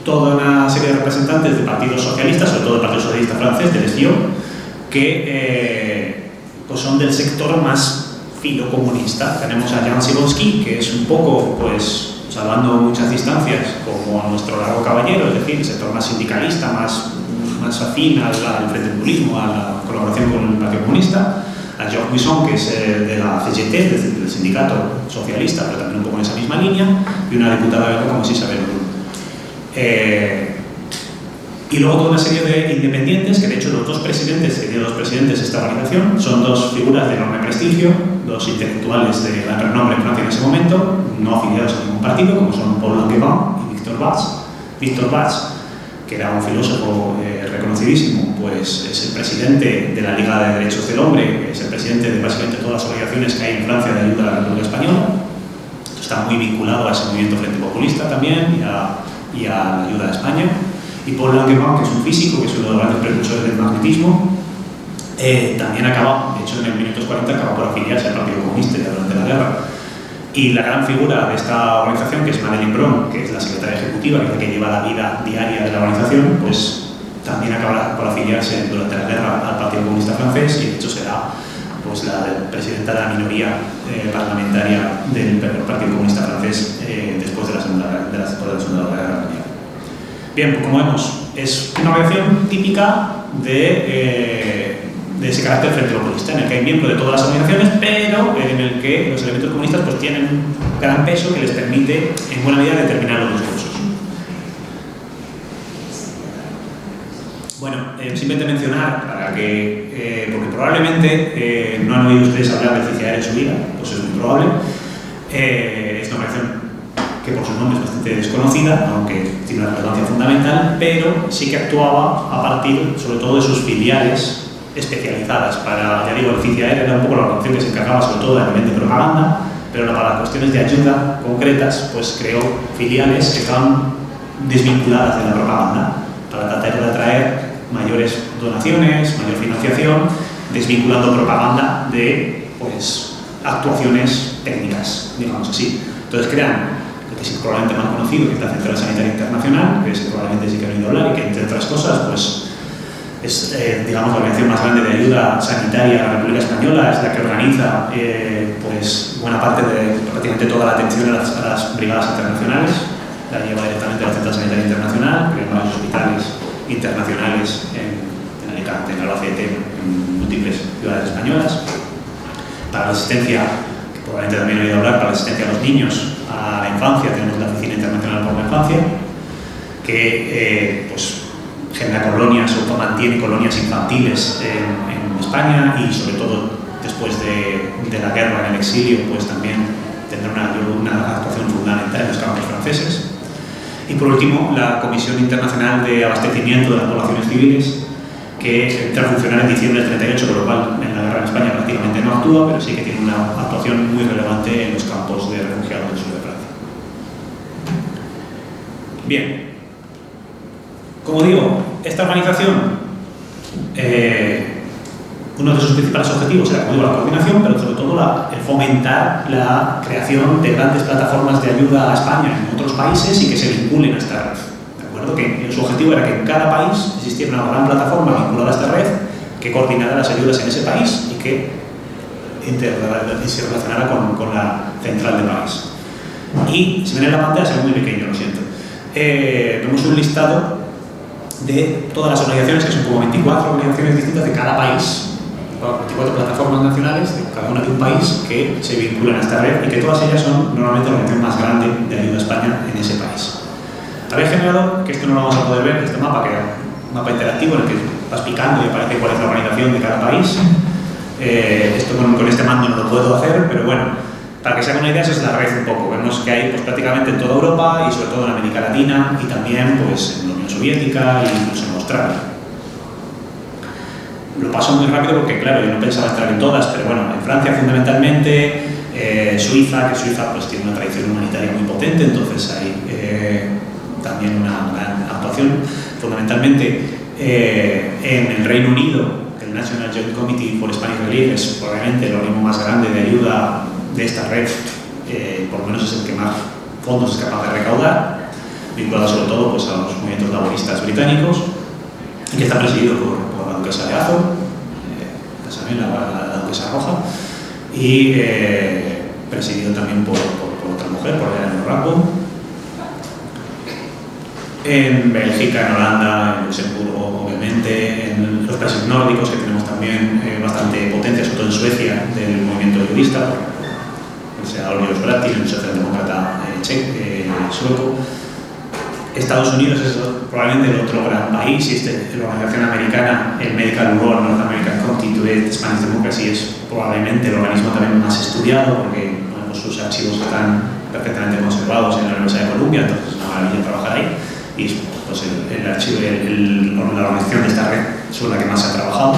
toda una serie de representantes de partidos socialistas, sobre todo del Partido Socialista francés, del SDIO, que pues son del sector más filocomunista. Tenemos a Jan Sibonsky, que es un poco, pues, salvando muchas distancias, como nuestro largo caballero, es decir, el sector más sindicalista, más afín al frente populismo, a la colaboración con el Partido Comunista. A Georges Buisson, que es de la CGT, del sindicato socialista, pero también un poco en esa misma línea, y una diputada belga como Isabel Brun. Y luego toda una serie de independientes, que de hecho los dos presidentes de esta organización son 2 figuras de enorme prestigio, 2 intelectuales de gran renombre en Francia en ese momento, no afiliados a ningún partido, como son Paul Langevin y Victor Batz. Victor Batz, que era un filósofo reconocidísimo, pues es el presidente de la Liga de Derechos del Hombre, es el presidente de básicamente todas las organizaciones que hay en Francia de ayuda a la República Española. Está muy vinculado a ese movimiento frente populista también y a la ayuda a España. Y Paul Langevin, que es un físico, que es uno de los grandes precursores del magnetismo, también acaba, de hecho en el 1940 acaba por afiliarse al Partido Comunista durante la guerra. Y la gran figura de esta organización, que es Madeleine Bron, que es la secretaria ejecutiva, que es la que lleva la vida diaria de la organización, pues también acaba por afiliarse durante la guerra al Partido Comunista francés, y de hecho será pues la presidenta de la minoría parlamentaria del Partido Comunista francés después de la Segunda Guerra Mundial. Bien, pues como vemos, es una organización típica de ese carácter frente populista, en el que hay miembros de todas las organizaciones, pero en el que los elementos comunistas pues tienen un gran peso que les permite en buena medida determinar los discursos. Bueno, simplemente mencionar, para que, porque probablemente no han oído ustedes hablar del CICIAR en su vida, pues es muy probable. Es una organización que por su nombre es bastante desconocida, aunque tiene una relevancia fundamental, pero sí que actuaba a partir, sobre todo, de sus filiales especializadas. Para, ya digo, el CICIAR era un poco la organización que se encargaba sobre todo a nivel de propaganda, pero para cuestiones de ayuda concretas, pues creó filiales que estaban desvinculadas de la propaganda, para tratar de atraer mayores donaciones, mayor financiación, desvinculando propaganda de pues, actuaciones técnicas, digamos así. Entonces crean lo que es probablemente más conocido, que es la Central Sanitaria Internacional, que es probablemente sí que han oído hablar, y que entre otras cosas pues, es digamos, la organización más grande de ayuda sanitaria a la República Española, es la que organiza pues, buena parte de prácticamente toda la atención a las brigadas internacionales, la lleva directamente a la Central Sanitaria Internacional, que hay varios hospitales internacionales en Alicante, en Albacete, en múltiples ciudades españolas. Para la asistencia, que probablemente también he oído hablar, para la asistencia a los niños, a la infancia, tenemos la Oficina Internacional por la Infancia, que pues, genera colonias o mantiene colonias infantiles en España, y sobre todo después de la guerra en el exilio, pues también tendrá una actuación fundamental en los campos franceses. Y por último, la Comisión Internacional de Abastecimiento de las Poblaciones Civiles, que entra a funcionar en diciembre del 38, con lo cual en la guerra en España prácticamente no actúa, pero sí que tiene una actuación muy relevante en los campos de refugiados del sur de Francia. Bien, como digo, esta organización, uno de sus principales objetivos era, como digo, la coordinación, pero sobre todo el fomentar la creación de grandes plataformas de ayuda a España en otros países y que se vinculen a esta red. ¿De acuerdo? Que su objetivo era que en cada país existiera una gran plataforma vinculada a esta red que coordinara las ayudas en ese país y que se relacionara con la central del país. Y si ven en la pantalla, se ve muy pequeño, lo siento. Vemos un listado de todas las organizaciones, que son como 24 organizaciones distintas de cada país, 24 plataformas nacionales de cada una de un país que se vinculan a esta red y que todas ellas son normalmente la organización más grande de ayuda a España en ese país. Había generado, que esto no lo vamos a poder ver, este mapa, que era un mapa interactivo en el que vas picando y aparece cuál es la organización de cada país. Esto con este mando no lo puedo hacer, pero bueno, para que se hagan una idea, esa es la red un poco. Vemos que hay pues, prácticamente en toda Europa y sobre todo en América Latina y también pues, en la Unión Soviética e incluso en Australia. Lo paso muy rápido porque, claro, yo no pensaba entrar en todas, pero bueno, en Francia fundamentalmente, Suiza, que Suiza pues, tiene una tradición humanitaria muy potente, entonces hay también una gran actuación. Fundamentalmente en el Reino Unido, el National Joint Committee for Spanish Relief es probablemente el organismo más grande de ayuda de esta red, por lo menos es el que más fondos es capaz de recaudar, vinculado sobre todo pues, a los movimientos laboristas británicos, y que está presidido por la duquesa de Azor, también la duquesa Roja, y presidido también por otra mujer, por Eleanor Rathbone. En Bélgica, en Holanda, en Luxemburgo, obviamente, en los países nórdicos, que tenemos también bastante potencia, sobre todo en Suecia, del movimiento ayudista, o sea, Oliver Bratil, el socialdemócrata sueco. Estados Unidos es probablemente el otro gran país, y la organización americana, el Medical World North American Committee to Spanish Democracy, es probablemente el organismo también más estudiado, porque bueno, sus archivos están perfectamente conservados en la Universidad de Columbia, entonces es una maravilla trabajar ahí. Y pues, el archivo, la organización de esta red sobre la que más se ha trabajado.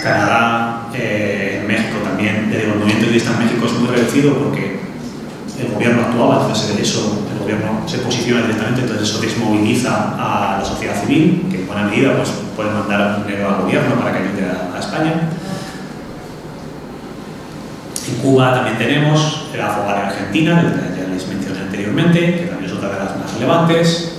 Canadá, México también. El movimiento ayudista en México es muy reducido porque el gobierno actuaba, entonces el gobierno se posiciona directamente, entonces eso desmoviliza a la sociedad civil, que en buena medida pues, puede mandar dinero al gobierno para que ayude a España. En Cuba también tenemos la Fogar Argentina, ya les mencioné anteriormente, que también es otra de las más relevantes.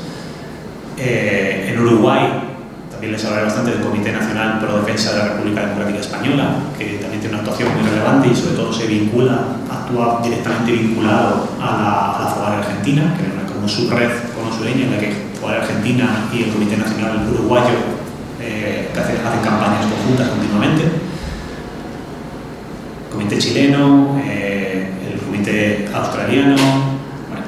En Uruguay también les hablaré bastante del Comité Nacional Pro Defensa de la República Democrática Española, que también tiene una actuación muy relevante y sobre todo actúa directamente vinculado a la Fogar Argentina, que es como subred consuleña en la que Fogar Argentina y el Comité Nacional Uruguayo hacen campañas conjuntas continuamente. El Comité Chileno, el Comité Australiano, bueno,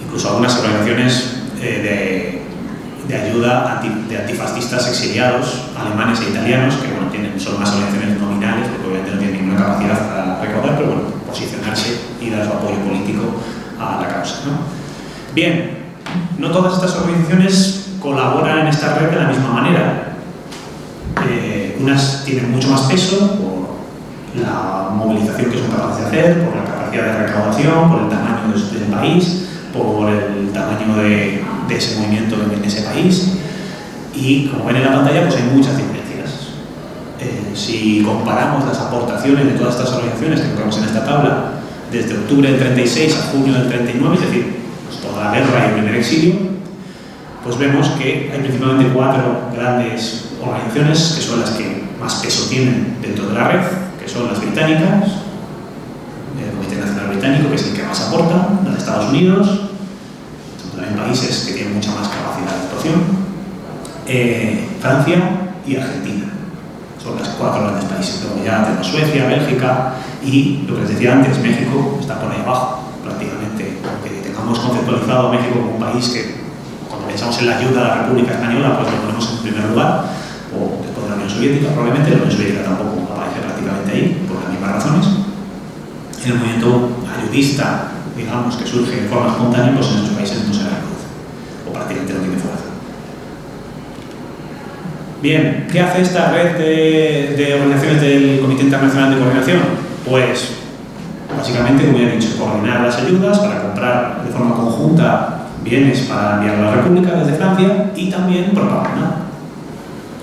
incluso algunas organizaciones de ayuda de antifascistas exiliados, alemanes e italianos, que bueno, son más organizaciones nominales, porque obviamente no tienen ninguna capacidad para recaudar, pero bueno, posicionarse y dar su apoyo político a la causa, ¿no? Bien, no todas estas organizaciones colaboran en esta red de la misma manera. Unas tienen mucho más peso por la movilización que son capaces de hacer, por la capacidad de recaudación, por el tamaño del país, por el tamaño de ese movimiento en ese país. Y como ven en la pantalla, pues hay muchas diferencias. Si comparamos las aportaciones de todas estas organizaciones que encontramos en esta tabla, desde octubre del 36 a junio del 39, es decir, pues toda la guerra y el primer exilio, pues vemos que hay principalmente 4 grandes organizaciones que son las que más peso tienen dentro de la red, que son las británicas, el Comité Nacional Británico, que es el que más aporta, los Estados Unidos, son también países que tienen mucha más capacidad de actuación, Francia y Argentina. Son las 4 grandes países. Luego ya tenemos Suecia, Bélgica y, lo que les decía antes, México está por ahí abajo, prácticamente, aunque tengamos conceptualizado a México como un país que, cuando pensamos en la ayuda a la República Española, pues lo ponemos en primer lugar, o después de la Unión Soviética, probablemente. La Unión Soviética tampoco aparece prácticamente ahí, por las mismas razones. En el movimiento ayudista digamos, que surge de forma espontánea, pues en esos países no se reproduce, o prácticamente no tiene fuerza. Bien, ¿qué hace esta red de organizaciones del Comité Internacional de Coordinación? Pues, básicamente, como ya he dicho, coordinar las ayudas para comprar de forma conjunta bienes para enviar a la República desde Francia y también propaganda.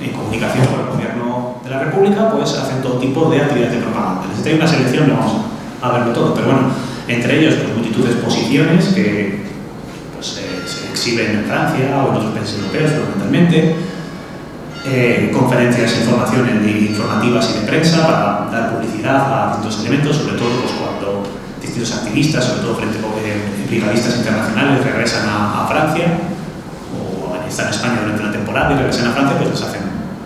En comunicación con el gobierno de la República, pues hacen todo tipo de actividades de propaganda. Necesita una selección, no vamos a verlo todo, pero bueno, entre ellos, pues multitud de exposiciones que pues, se exhiben en Francia o en otros países europeos, fundamentalmente. Conferencias, informativas y de prensa para dar publicidad a distintos elementos, sobre todo pues, cuando distintos activistas, sobre todo frente a brigadistas internacionales, regresan a Francia o están en España durante una temporada y regresan a Francia, pues les hacen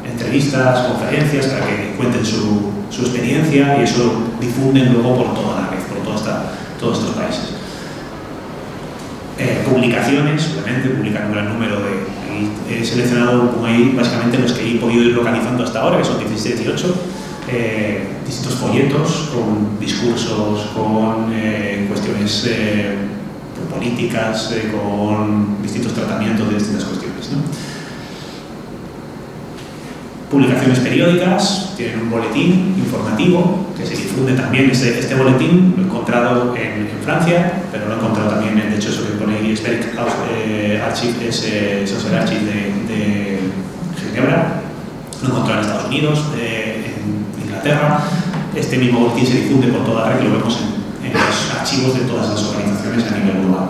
entrevistas, conferencias para que cuenten su experiencia y eso lo difunden luego por toda la red, por todos estos países. Publicaciones, obviamente, publican un gran número de... He seleccionado como ahí básicamente los que he podido ir localizando hasta ahora, que son 17, 18, distintos folletos con discursos, con cuestiones políticas, con distintos tratamientos de distintas cuestiones, ¿no? Publicaciones periódicas, tienen un boletín informativo que se difunde también. Este boletín lo he encontrado en Francia, pero lo he encontrado también, de hecho, eso que pone ahí, Sperk Archive, es el archivo de Ginebra, lo he encontrado en Estados Unidos, en Inglaterra. Este mismo boletín se difunde por toda la red, lo vemos en los archivos de todas las organizaciones a nivel global.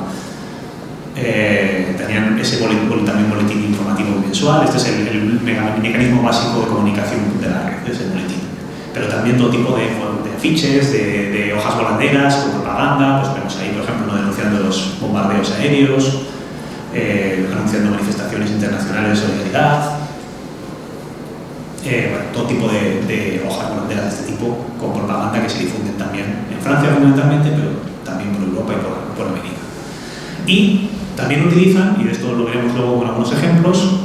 Tenían ese también boletín informativo mensual. Este es el mecanismo básico de comunicación de la red, es el boletín. Pero también todo tipo de afiches, de hojas volanderas, con propaganda. Pues vemos ahí, por ejemplo, uno denunciando los bombardeos aéreos, anunciando manifestaciones internacionales de solidaridad. Bueno, todo tipo de hojas volanderas de este tipo con propaganda que se difunden también en Francia fundamentalmente, pero también por Europa y por América. Y también utilizan, y de esto lo veremos luego con algunos ejemplos,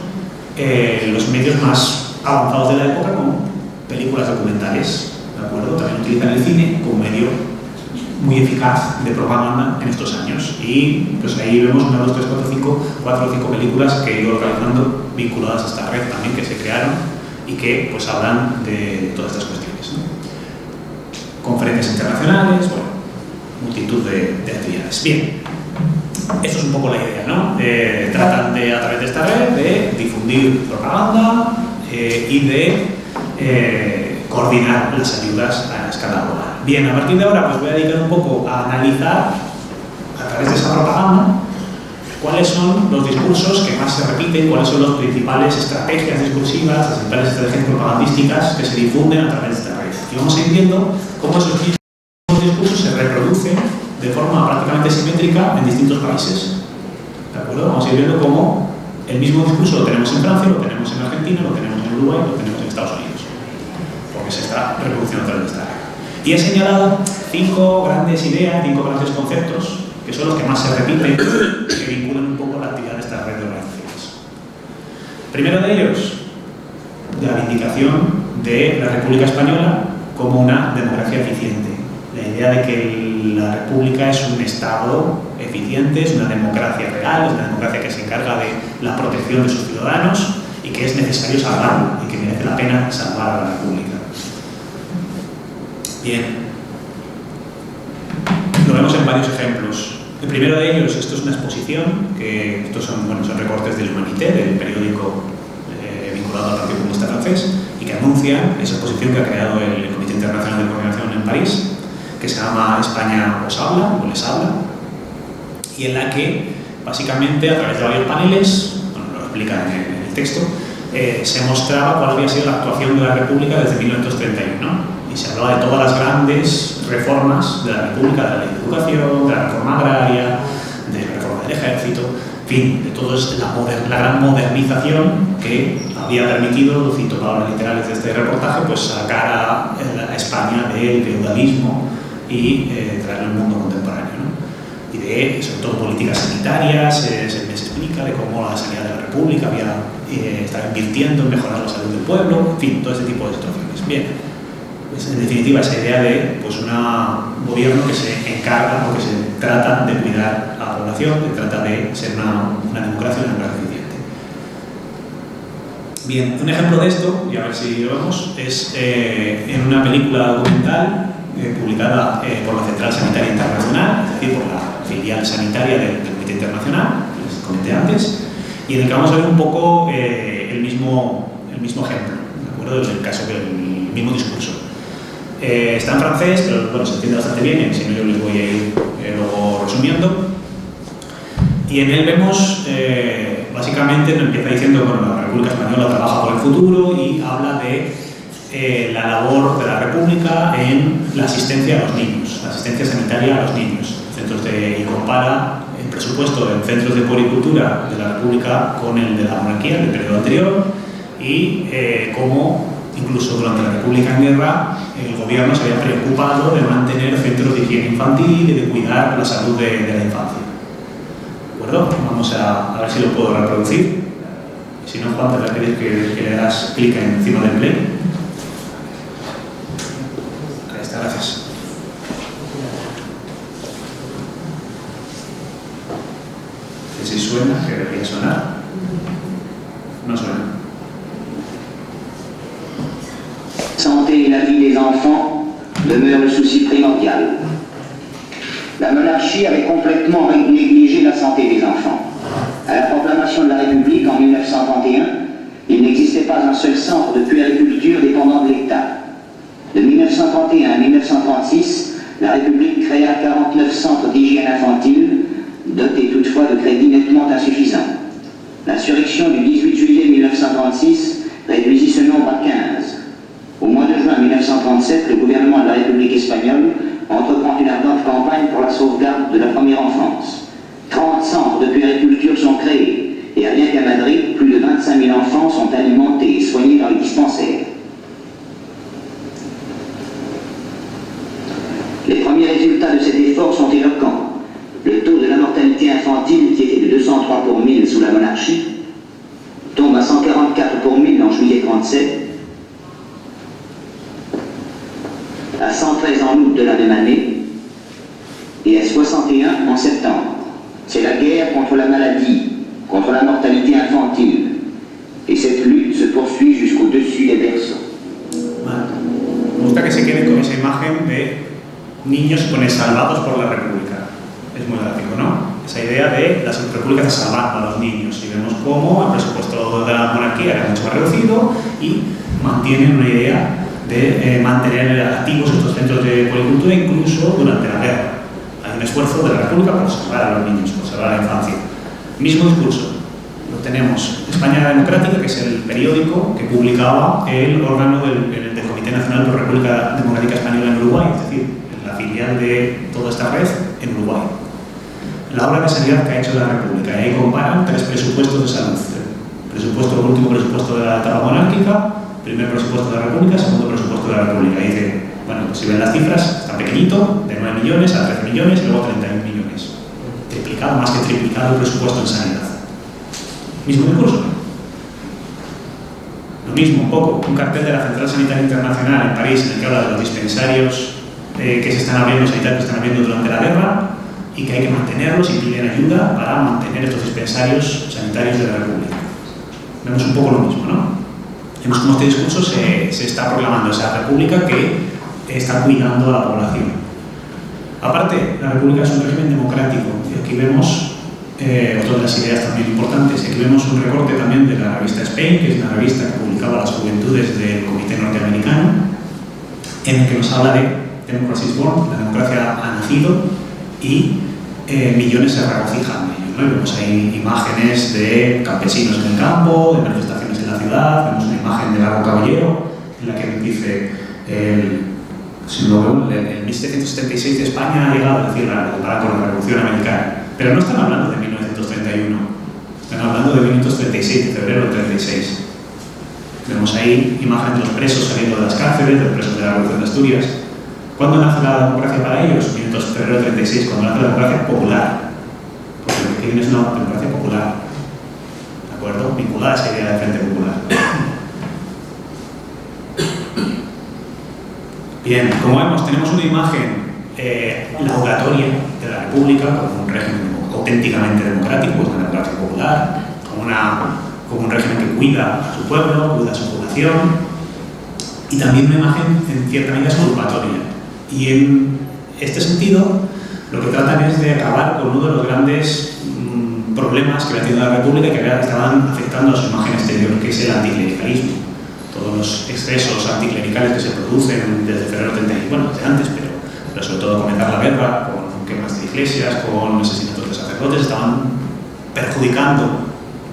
los medios más avanzados de la época como películas documentales, ¿de acuerdo? También utilizan el cine como medio muy eficaz de propaganda en estos años. Y pues ahí vemos 1, 2, 3, 4 o 5 películas que he ido localizando vinculadas a esta red también, que se crearon y que pues hablan de todas estas cuestiones, ¿no? Conferencias internacionales, bueno, multitud de actividades. Bien. Eso es un poco la idea, ¿no? Tratan de, a través de esta red, de difundir propaganda y de coordinar las ayudas a escala global. Bien, a partir de ahora pues voy a dedicar un poco a analizar, a través de esa propaganda, cuáles son los discursos que más se repiten, cuáles son las principales estrategias discursivas, las principales estrategias propagandísticas que se difunden a través de esta red. Y vamos a ir viendo cómo esos discursos se reproducen de forma prácticamente simétrica en distintos países. ¿De acuerdo? Vamos a ir viendo cómo el mismo discurso lo tenemos en Francia, lo tenemos en Argentina, lo tenemos en Uruguay, lo tenemos en Estados Unidos. Porque se está reproduciendo a través de esta red. Y he señalado 5 grandes ideas, 5 grandes conceptos, que son los que más se repiten, que vinculan un poco la actividad de esta red de organizaciones. Primero de ellos, la vindicación de la República Española como una democracia eficiente. La idea de que la República es un Estado eficiente, es una democracia real, es una democracia que se encarga de la protección de sus ciudadanos y que es necesario salvarla y que merece la pena salvar a la República. Bien. Lo vemos en varios ejemplos. El primero de ellos, esto es una exposición, que estos son recortes del Humanité, del periódico vinculado al Partido Comunista Francés, y que anuncia esa exposición que ha creado el Comité Internacional de Coordinación en París, que se llama España os habla, o les habla, y en la que, básicamente, a través de varios paneles, bueno, lo explica en el texto, se mostraba cuál había sido la actuación de la República desde 1931, ¿no? Y se hablaba de todas las grandes reformas de la República, de la ley de educación, de la reforma agraria, de la reforma del ejército, en fin, de toda la gran modernización que había permitido, cito palabras literales de este reportaje, pues sacar a España del feudalismo y traerlo al mundo contemporáneo, ¿no? Y de, sobre todo, políticas sanitarias, se explica de cómo la sanidad de la República estaba invirtiendo en mejorar la salud del pueblo, en fin, todo ese tipo de situaciones. Bien. pues, en definitiva, esa idea de pues, un gobierno que se encarga o que se trata de cuidar a la población, que trata de ser una democracia eficiente. Bien, un ejemplo de esto, y a ver si lo vemos, es en una película documental publicada por la Central Sanitaria Internacional, es decir, por la filial sanitaria del Comité Internacional, que les comenté antes, y en el que vamos a ver un poco el mismo ejemplo, ¿de acuerdo? Es el caso del mismo discurso. Está en francés, pero bueno, se entiende bastante bien, si no yo les voy a ir luego resumiendo. Y en él vemos, básicamente, empieza diciendo que bueno, la República Española trabaja por el futuro y habla de la labor de la República en la asistencia a los niños, la asistencia sanitaria a los niños. Y compara el presupuesto en centros de puericultura de la República con el de la monarquía del periodo anterior y cómo, incluso durante la República en guerra, el gobierno se había preocupado de mantener centros de higiene infantil y de cuidar la salud de la infancia. ¿De acuerdo? Vamos a ver si lo puedo reproducir. Si no, Juan, te voy a pedir que le das clic encima del play. Ahí está, gracias. Si suena, que debería sonar. No suena. Santé et la vie des enfants demeure le souci primordial. La monarchie avait complètement négligé la santé des enfants. À la proclamation de la République en 1931, il n'existait pas un seul centre de puériculture dépendant de l'État. De 1931 à 1936, la République créa 49 centres d'hygiène infantile, dotés toutefois de crédits nettement insuffisants. L'insurrection du 18 juillet 1936 réduisit ce nombre à 15. Au mois de juin 1937, le gouvernement de la République espagnole entreprend une ardente campagne pour la sauvegarde de la première enfance. 30 centres de puériculture sont créés, et rien qu'à Madrid, plus de 25 000 enfants sont alimentés et soignés dans les dispensaires. Les premiers résultats de cet effort sont éloquents. Le taux de la mortalité infantile, qui était de 203 pour 1000 sous la monarchie, tombe à 144 pour 1000 en juillet 1937, à 113 en août de la même année et à 61 en septembre. C'est la guerre contre la maladie, contre la mortalité infantile. Et cette lutte se poursuit jusqu'au-dessus des berceaux. Vale. Me gusta que se quede con esa imagen de niños salvados por la República. Es muy gráfico, ¿no? Esa idea de las repúblicas salvando a los niños. Y vemos cómo el presupuesto de la monarquía era mucho más reducido y mantienen una idea de mantener activos estos centros de puericultura incluso durante la guerra. Hay un esfuerzo de la República por salvar a los niños, por salvar a la infancia. Mismo discurso. Lo tenemos. España Democrática, que es el periódico que publicaba el órgano del Comité Nacional por la República Democrática Española en Uruguay, es decir, la filial de toda esta red en Uruguay. La obra de sanidad que ha hecho la República. Y ahí comparan 3 presupuestos de salud. El último presupuesto de la etapa monárquica, primer presupuesto de la República, segundo presupuesto de la República. Y dice, bueno, si ven las cifras, está pequeñito, de 9 millones a 13 millones y luego 31 millones. Triplicado, más que triplicado el presupuesto en sanidad. Mismo discurso. Lo mismo, un poco, un cartel de la Central Sanitaria Internacional en París en el que habla de los dispensarios que se están abriendo, sanitarios que están abriendo durante la guerra y que hay que mantenerlos y piden ayuda para mantener estos dispensarios sanitarios de la República. Vemos un poco lo mismo, ¿no? Vemos cómo este discurso se está proclamando esa república que está cuidando a la población. Aparte, la república es un régimen democrático y aquí vemos otra de las ideas también importantes. Aquí vemos un recorte también de la revista Spain, que es una revista que publicaba las juventudes del Comité Norteamericano, en el que nos habla de Democracy is Born, la democracia ha nacido y millones se regocijan de ello, ¿no? Vemos ahí imágenes de campesinos en el campo, de manifestaciones en la ciudad, vemos una imagen de Lago Caballero en la que dice si lo veo, en 1776 de España ha llegado a decir para con la Revolución Americana, pero no están hablando de 1931, están hablando de 1936, de febrero del 36. Vemos ahí imágenes de los presos saliendo de las cárceles, de los presos de la Revolución de Asturias. ¿Cuándo nace la democracia para ellos? Febrero del 36, cuando nace la democracia popular. Porque lo que quieren es una democracia popular. ¿De acuerdo? Vinculada a esa idea de Frente Popular. Bien, como vemos, tenemos una imagen laudatoria de la República como un régimen auténticamente democrático, es una democracia popular, como un régimen que cuida a su pueblo, cuida a su población, y también una imagen en cierta medida exculpatoria. Y en este sentido, lo que tratan es de acabar con uno de los grandes problemas que había tenido la República y que estaban afectando a su imagen exterior, que es el anticlericalismo. Todos los excesos anticlericales que se producen desde febrero 31, bueno, desde antes, pero sobre todo comenzar la guerra, con quemas de iglesias, con asesinatos de sacerdotes, estaban perjudicando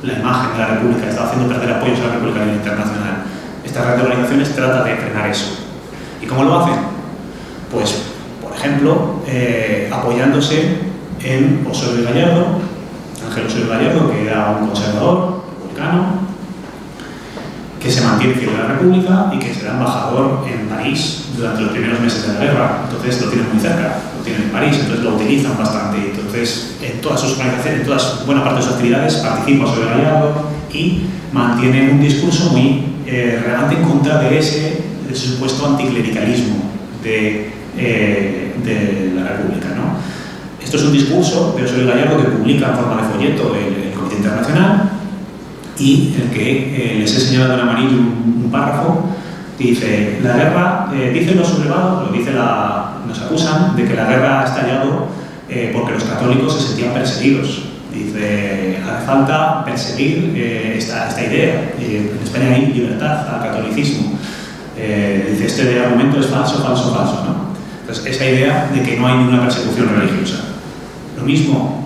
la imagen de la República, estaba haciendo perder apoyos a la República a nivel internacional. Esta red de organizaciones trata de frenar eso. ¿Y cómo lo hacen? Pues, por ejemplo, apoyándose en Osorio Gallardo, Ángel Osorio Gallardo, que era un conservador republicano, que se mantiene fiel a la República y que será embajador en París durante los primeros meses de la guerra. Entonces lo tienen muy cerca, lo tienen en París, entonces lo utilizan bastante. Entonces, en todas sus organizaciones, en buena parte de sus actividades, participa Osorio Gallardo y mantiene un discurso muy relevante en contra de ese supuesto anticlericalismo de la República, ¿no? Esto es un discurso de Osorio Gallardo que publica en forma de folleto el Comité Internacional y en el que les he señalado en amarillo un párrafo que dice: la guerra, dicen los sublevados, nos acusan de que la guerra ha estallado porque los católicos se sentían perseguidos. Dice, hace falta perseguir esta idea. En España hay libertad al catolicismo. Dice, este argumento es falso, falso, falso, ¿no? Entonces, esa idea de que no hay ninguna persecución religiosa. Lo mismo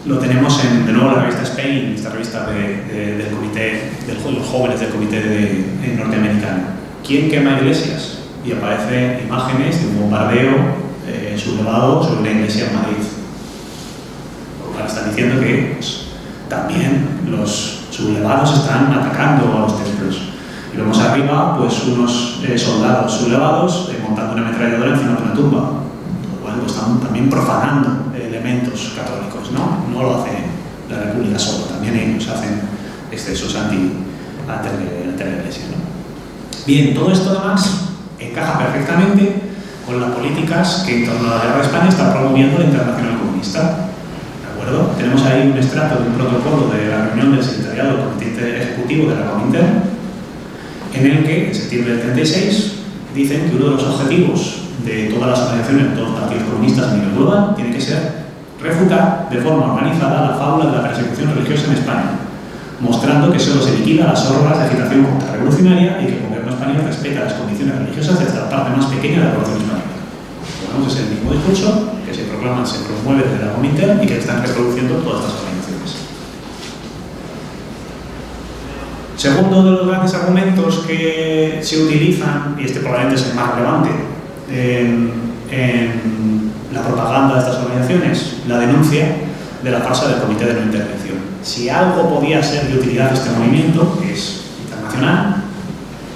lo tenemos de nuevo en la revista Spain, esta revista del comité, de los jóvenes del comité norteamericano. ¿Quién quema iglesias? Y aparecen imágenes de un bombardeo sublevado sobre una iglesia en Madrid. Están diciendo que pues, también los sublevados están atacando a los templos. Y vemos arriba pues, unos soldados sublevados montando una ametralladora encima de una tumba. Bueno, pues están también profanando elementos católicos, ¿no? No lo hace la República solo, también ellos hacen excesos ante la Iglesia, ¿no? Bien, todo esto además encaja perfectamente con las políticas que en torno a la guerra de España está promoviendo la Internacional Comunista. Tenemos ahí un extracto de un protocolo de la reunión del secretariado del Comité Ejecutivo de la Comintern, en el que, en septiembre del 36, dicen que uno de los objetivos de todas las organizaciones, de todos los partidos comunistas a nivel global, tiene que ser refutar de forma organizada la fábula de la persecución religiosa en España, mostrando que solo se liquida las hordas de agitación contrarrevolucionaria y que el gobierno español respeta las condiciones religiosas de esta parte más pequeña de la población española. Bueno, es el mismo discurso que se proclama, se promueve desde la Comintern y que están reproduciendo todas estas organizaciones. Segundo de los grandes argumentos que se utilizan, y este probablemente es el más relevante en la propaganda de estas organizaciones, la denuncia de la farsa del Comité de No Intervención. Si algo podía ser de utilidad de este movimiento, que es internacional,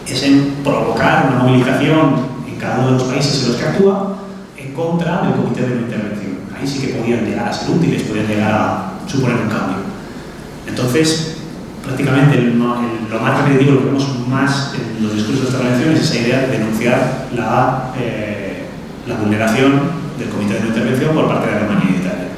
es en provocar una movilización en cada uno de los países en los que actúa en contra del Comité de No Intervención. Ahí sí que podían llegar a ser útiles, podían llegar a suponer un cambio. Entonces, prácticamente lo más repetitivo, lo que vemos más en los discursos de estas organizaciones es esa idea de denunciar la vulneración del Comité de No Intervención por parte de Alemania y de Italia.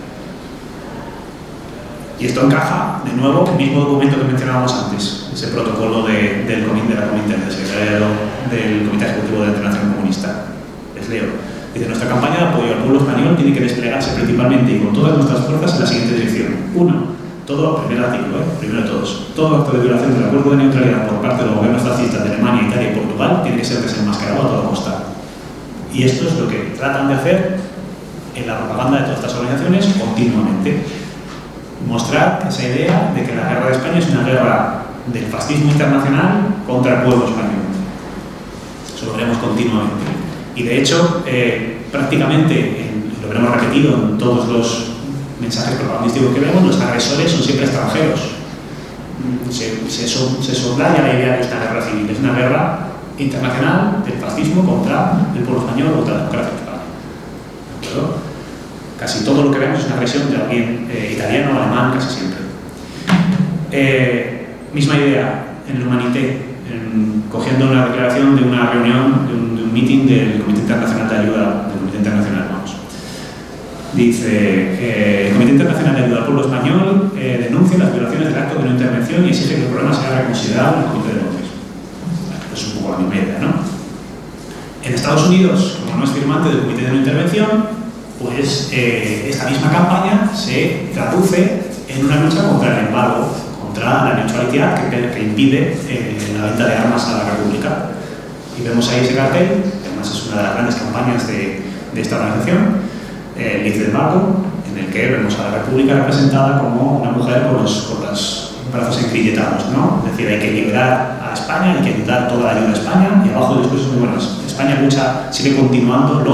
Y esto encaja, de nuevo, el mismo documento que mencionábamos antes, ese protocolo de la Comintern, del secretario del Comité Ejecutivo de la Internacional Comunista. Les leo. Dice, nuestra campaña de apoyo al pueblo español tiene que desplegarse principalmente y con todas nuestras fuerzas en la siguiente dirección. 1. Primer artículo, primero de todos. Todo acto de violación del acuerdo de neutralidad por parte de los gobiernos fascistas de Alemania, Italia y Portugal tiene que ser desenmascarado a toda costa. Y esto es lo que tratan de hacer en la propaganda de todas estas organizaciones continuamente. Mostrar esa idea de que la guerra de España es una guerra del fascismo internacional contra el pueblo español. Eso lo veremos continuamente. Y de hecho, prácticamente, lo veremos repetido en todos los mensajes propagandísticos que vemos, los agresores son siempre extranjeros. Se soslaya la idea de esta guerra civil. Es una guerra internacional del fascismo contra el pueblo español, contra la democracia española. ¿De acuerdo? Casi todo lo que vemos es una agresión de alguien italiano o alemán, casi siempre. Misma idea en el Humanité. cogiendo una declaración de una reunión, de un meeting del Comité Internacional de Ayuda, del Comité Internacional, vamos. Dice, el Comité Internacional de Ayuda al Pueblo Español denuncia las violaciones del acto de no intervención y exige que el problema sea reconsiderado en el Comité de Londres. Es un poco la misma idea, ¿no? En Estados Unidos, como no es firmante del Comité de no intervención, pues esta misma campaña se traduce en una lucha contra el embargo, contra la Neutrality Act que impide la venta de armas a la República. Y vemos ahí ese cartel, que además es una de las grandes campañas de esta organización, el Liz del Embargo, en el que vemos a la República representada como una mujer con los brazos engrilletados, ¿no? Es decir, hay que liberar a España, hay que ayudar toda la ayuda a España, y abajo el discurso muy bueno. España lucha, sigue continuando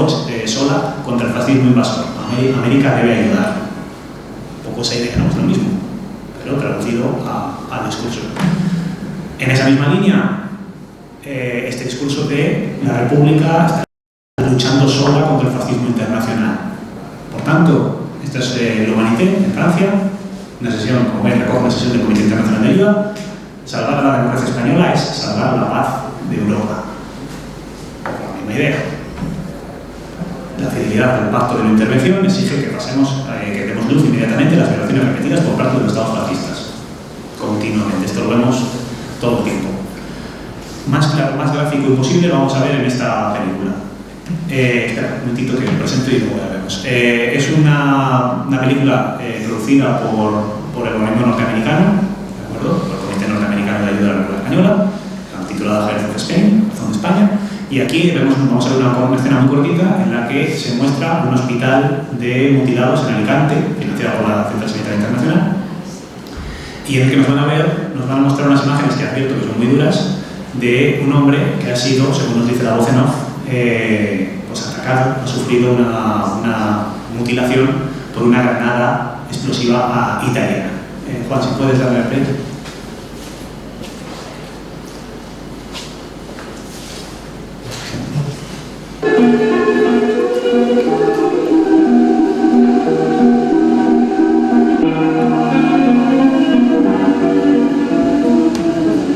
sola contra el fascismo invasor. América debe ayudar. Un poco esa idea, no es lo mismo, pero traducido al discurso. En esa misma línea, este discurso de la República está luchando sola contra el fascismo internacional. Por tanto, esto es l'Humanité en Francia, una sesión, como veis, recoge una sesión del Comité Internacional de Ayuda. Salvar la democracia española es salvar la paz de Europa. La misma idea. La fidelidad del pacto de no intervención exige que que demos luz inmediatamente a las violaciones repetidas por parte de los estados fascistas. Continuamente. Esto lo vemos todo el tiempo. Más claro, más gráfico imposible lo vamos a ver en esta película. Espera, un momentito que lo presento y luego ya vemos. Es una película producida por el gobierno norteamericano, ¿de acuerdo? Por el Comité Norteamericano de Ayuda a la República Española, titulada Health of Spain, Razón de España. Y aquí vamos a ver una escena muy cortita en la que se muestra un hospital de mutilados en Alicante, financiado por la Central Sanitaria Internacional, y en el que nos van a mostrar unas imágenes que advierto que son muy duras, de un hombre que ha sido, según nos dice la voz en off, pues atacado, ha sufrido una mutilación por una granada explosiva italiana. Juan, si puedes darle al play.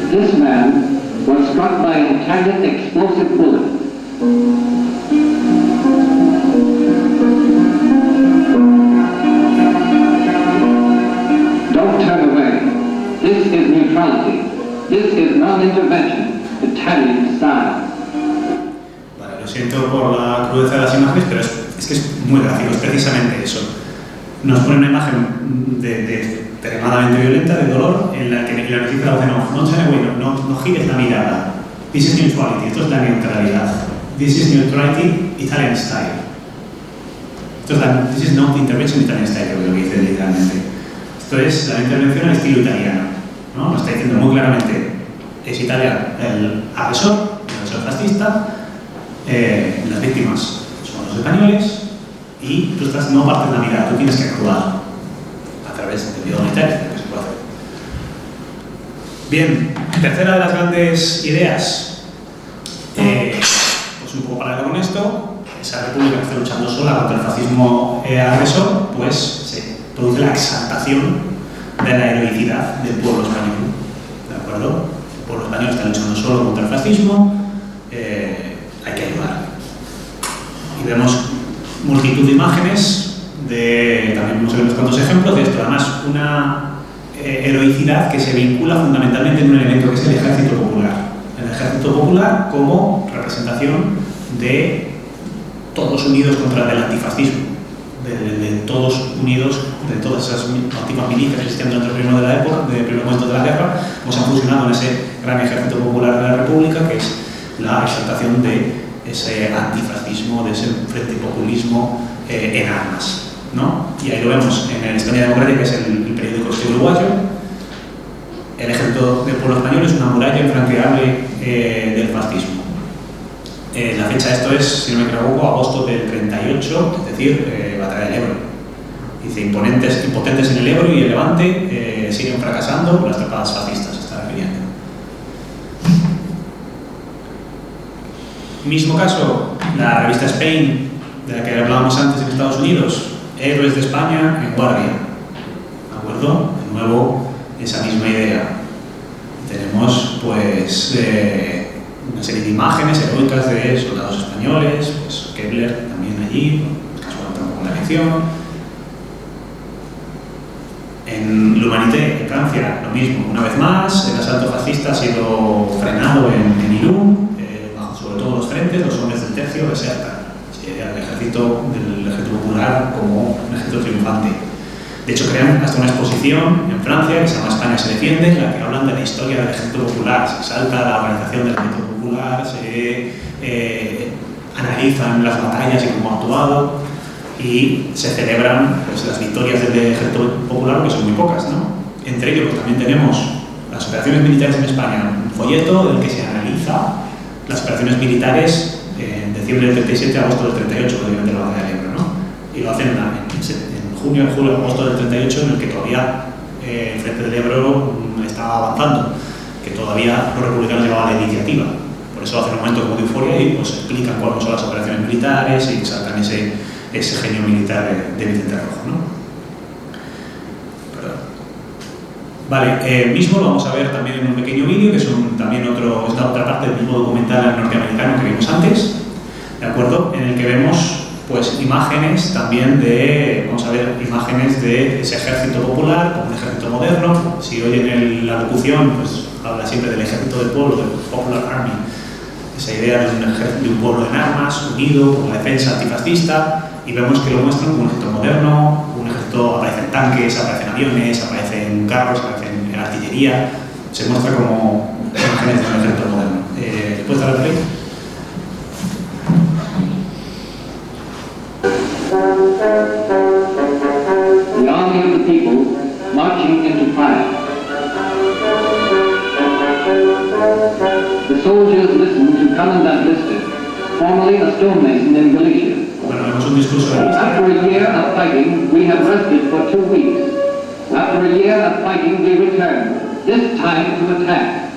This man was struck by an Italian explosive bullet. Don't turn away. This is neutrality. This is non-intervention. Italian style. Vale, lo siento por la crudeza de las imágenes, pero es que es muy gráfico, es precisamente eso. Nos pone una imagen extremadamente violenta, de dolor, en la que nos dice la voz en off, no gires la mirada. This is neutrality, esto es la neutralidad. This is neutrality Italian style. This is not intervention Italian style, creo que lo que dice literalmente. Esto es la intervención al estilo italiano, ¿no? Nos está diciendo muy claramente, es Italia el agresor fascista, las víctimas son los españoles, y tú no partes la mirada, tú tienes que actuar a través del video humanitario que se puede hacer. Bien, tercera de las grandes ideas, pues un poco paralelo con esto, esa república que está luchando sola contra el fascismo agresor, pues se produce la exaltación de la heroicidad del pueblo español, ¿de acuerdo? El pueblo español está luchando solo contra el fascismo, hay que ayudar. Y vemos multitud de imágenes, también vamos a ver unos cuantos ejemplos de esto, además una heroicidad que se vincula fundamentalmente en un elemento que es el ejército popular. El ejército popular como representación de todos unidos contra el antifascismo, de todos unidos, de todas esas antiguas milicias que existían durante el primer momento de la guerra, como se han fusionado en ese gran ejército popular de la República, que es la exaltación de ese antifascismo, de ese frente populismo en armas, ¿no? Y ahí lo vemos en el España Democrática, que es el periódico uruguayo. El ejército del pueblo español es una muralla infranqueable del fascismo. La fecha de esto es, si no me equivoco, agosto del 38, es decir, batalla del Ebro. Dice, impotentes en el Ebro y el Levante siguen fracasando las tropas fascistas, se está refiriendo. Mismo caso, la revista Spain, de la que hablábamos antes en Estados Unidos, Héroes de España en guardia. ¿De acuerdo? De nuevo, esa misma idea. Tenemos, pues, pues una serie de imágenes heroicas de soldados españoles, pues Kepler también allí, casualmente con la elección. En l'Humanité, en Francia, lo mismo. Una vez más, el asalto fascista ha sido frenado en Irún, bajo sobre todo los frentes, los hombres del tercio desertan al ejército popular como un ejército triunfante. De hecho, crean hasta una exposición en Francia que se llama España se defiende, en la que hablan de la historia del ejército popular. Se exalta la organización del ejército popular, se analizan las batallas y cómo ha actuado, y se celebran pues, las victorias del ejército popular, que son muy pocas, ¿no? Entre ellos pues, también tenemos las operaciones militares en España, un folleto en el que se analiza las operaciones militares en diciembre del 37 a agosto del 38, obviamente la batalla del Ebro, ¿no? Y lo hacen en junio, julio, agosto del 38, en el que todavía el frente del Ebro estaba avanzando, que todavía los republicanos llevaban la iniciativa. Por eso hacen un momento como de euforia y pues explican cuáles son las operaciones militares y saltan ese genio militar de Vicente Rojo, ¿no? Perdón. Vale, mismo lo vamos a ver también en un pequeño vídeo, que es también es la otra parte del mismo documental norteamericano que vimos antes, ¿de acuerdo? En el que vemos pues imágenes también vamos a ver imágenes de ese ejército popular, como un ejército moderno. Si oyen la locución, pues habla siempre del ejército del pueblo, del Popular Army, esa idea de un pueblo en armas, unido por la defensa antifascista, y vemos que lo muestran como un ejército moderno, un ejército, aparecen tanques, aparecen aviones, aparecen carros, aparecen artillería, se muestra como imágenes de un ejército moderno. ¿Puedes dar el play? The army of the people marching into fire. The soldiers listened to Commandant Lister, formerly a stonemason in Galicia. Bueno, vemos un discurso de Lister. After a year of fighting, we have rested for 2 weeks. After a year of fighting, we return, this time to attack.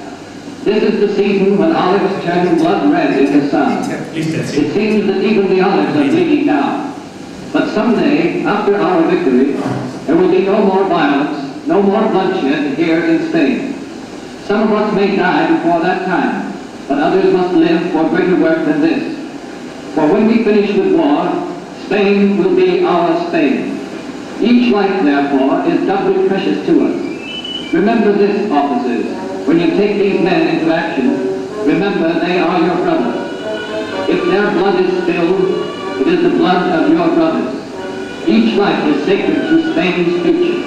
This is the season when olives turn blood red in the sun. Lister, sí. It seems that even the olives are bleeding now. But someday, after our victory, there will be no more violence, no more bloodshed here in Spain. Some of us may die before that time, but others must live for greater work than this. For when we finish with war, Spain will be our Spain. Each life, therefore, is doubly precious to us. Remember this, officers, when you take these men into action, remember they are your brothers. If their blood is spilled, it is the blood of your brothers. Each life is sacred to Spain's future.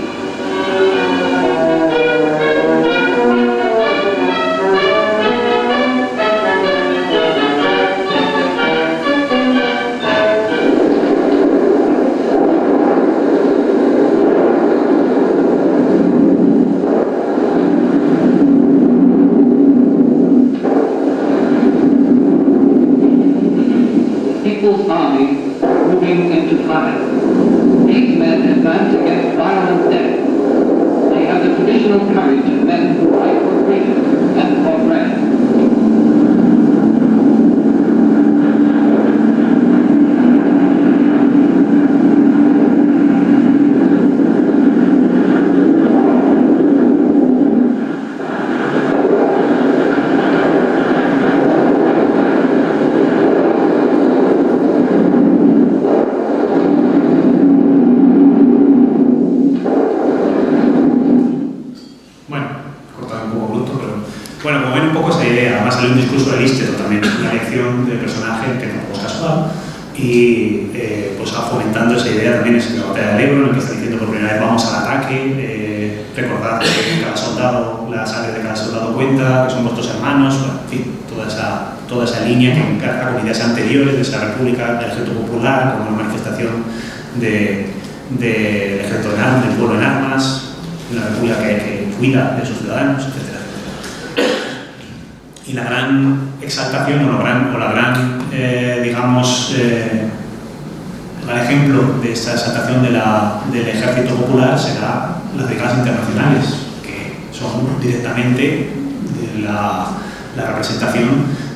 People's Army moving into fire. These men advance against violent death. They have the traditional courage of men who fight for freedom and for bread. Sale un discurso de Lister, también una elección de personaje que tampoco es casual, y pues fomentando esa idea también es la batalla del Ebro, en el que está diciendo por primera vez vamos al ataque, recordad que cada soldado, la sangre de cada soldado cuenta, que son vuestros hermanos, bueno, en fin, toda esa línea que encarga con ideas anteriores de esa república del ejército popular como una manifestación del ejército en armas, del pueblo en armas, una república que cuida de sus ciudadanos, etc. Y la gran exaltación el gran ejemplo de esta exaltación del ejército popular será las brigadas internacionales, que son directamente la representación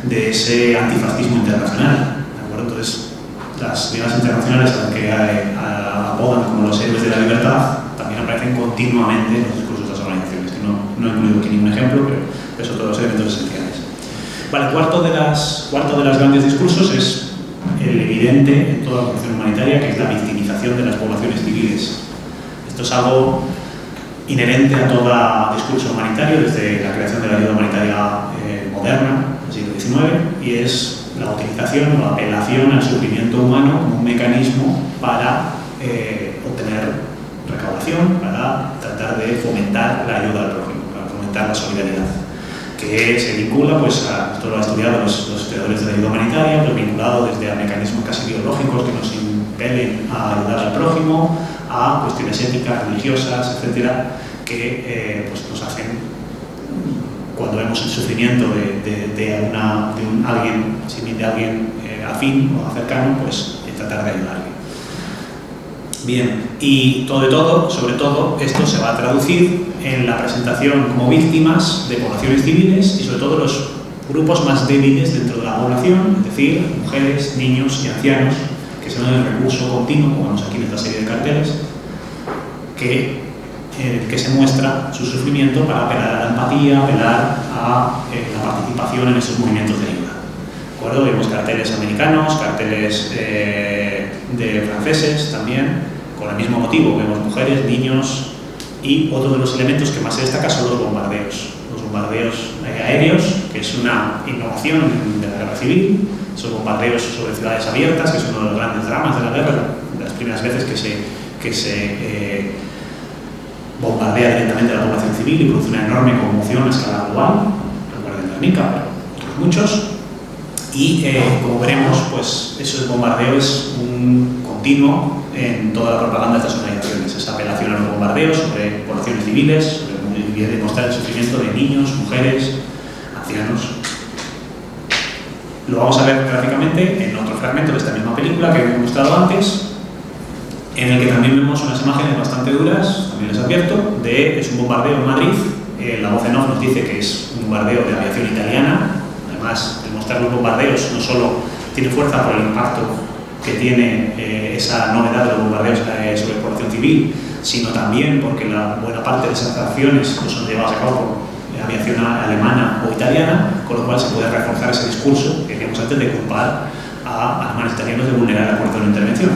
de ese antifascismo internacional, ¿de acuerdo? Entonces, las brigadas internacionales a las que apodan como los héroes de la libertad también aparecen continuamente en los discursos de las organizaciones, que no he incluido aquí ningún ejemplo, pero Esos son todos los elementos esenciales. Vale, cuarto de las grandes discursos es el evidente en toda la cuestión humanitaria, que es la victimización de las poblaciones civiles. Esto es algo inherente a todo discurso humanitario desde la creación de la ayuda humanitaria moderna del siglo XIX, y es la utilización o la apelación al sufrimiento humano como un mecanismo para obtener recaudación, para tratar de fomentar la ayuda al prójimo, para fomentar la solidaridad, que se vincula, pues, esto lo han estudiado los estudiadores de la ayuda humanitaria, pues, vinculado desde a mecanismos casi biológicos que nos impelen a ayudar al prójimo, a cuestiones éticas, religiosas, etcétera, que pues, nos hacen, cuando vemos el sufrimiento de alguien afín o cercano, pues tratar de ayudarle. Bien, y sobre todo, esto se va a traducir en la presentación como víctimas de poblaciones civiles y sobre todo los grupos más débiles dentro de la población, es decir, mujeres, niños y ancianos, que son el recurso continuo, como vemos aquí en esta serie de carteles, que se muestra su sufrimiento para apelar a la empatía, apelar a la participación en esos movimientos de ayuda. ¿De acuerdo? Vemos carteles americanos, carteles de franceses también, con el mismo motivo. Vemos mujeres, niños, y otro de los elementos que más se destaca son los bombardeos. Los bombardeos aéreos, que es una innovación de la guerra civil, esos bombardeos sobre ciudades abiertas, que es uno de los grandes dramas de la guerra, de las primeras veces que se bombardea directamente a la población civil y produce una enorme conmoción a escala global. Recuerden Guernica, pero otros muchos. Y como veremos, pues ese bombardeo es un continuo en toda la propaganda de estas organizaciones. Esa apelación a los bombardeos sobre poblaciones civiles, sobre demostrar el sufrimiento de niños, mujeres, ancianos. Lo vamos a ver gráficamente en otro fragmento de esta misma película que hemos mostrado antes, en el que también vemos unas imágenes bastante duras, también les advierto, es un bombardeo en Madrid. La voz en off nos dice que es un bombardeo de aviación italiana. Además, el mostrar los bombardeos no solo tiene fuerza por el impacto que tiene esa novedad de los bombardeos sobre población civil, sino también porque la buena parte de esas acciones pues, son llevadas a cabo por aviación alemana o italiana, con lo cual se puede reforzar ese discurso que decíamos antes de culpar a alemanes italianos de vulnerar el acuerdo de no intervención.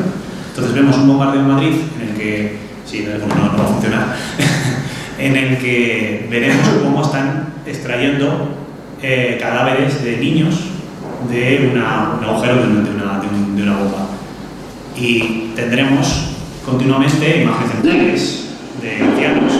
Entonces vemos un bombardeo en Madrid en el que, sí, no va a funcionar, en el que veremos cómo están extrayendo cadáveres de niños de un agujero de una bomba. Y tendremos continuamente imágenes centrales de ancianos.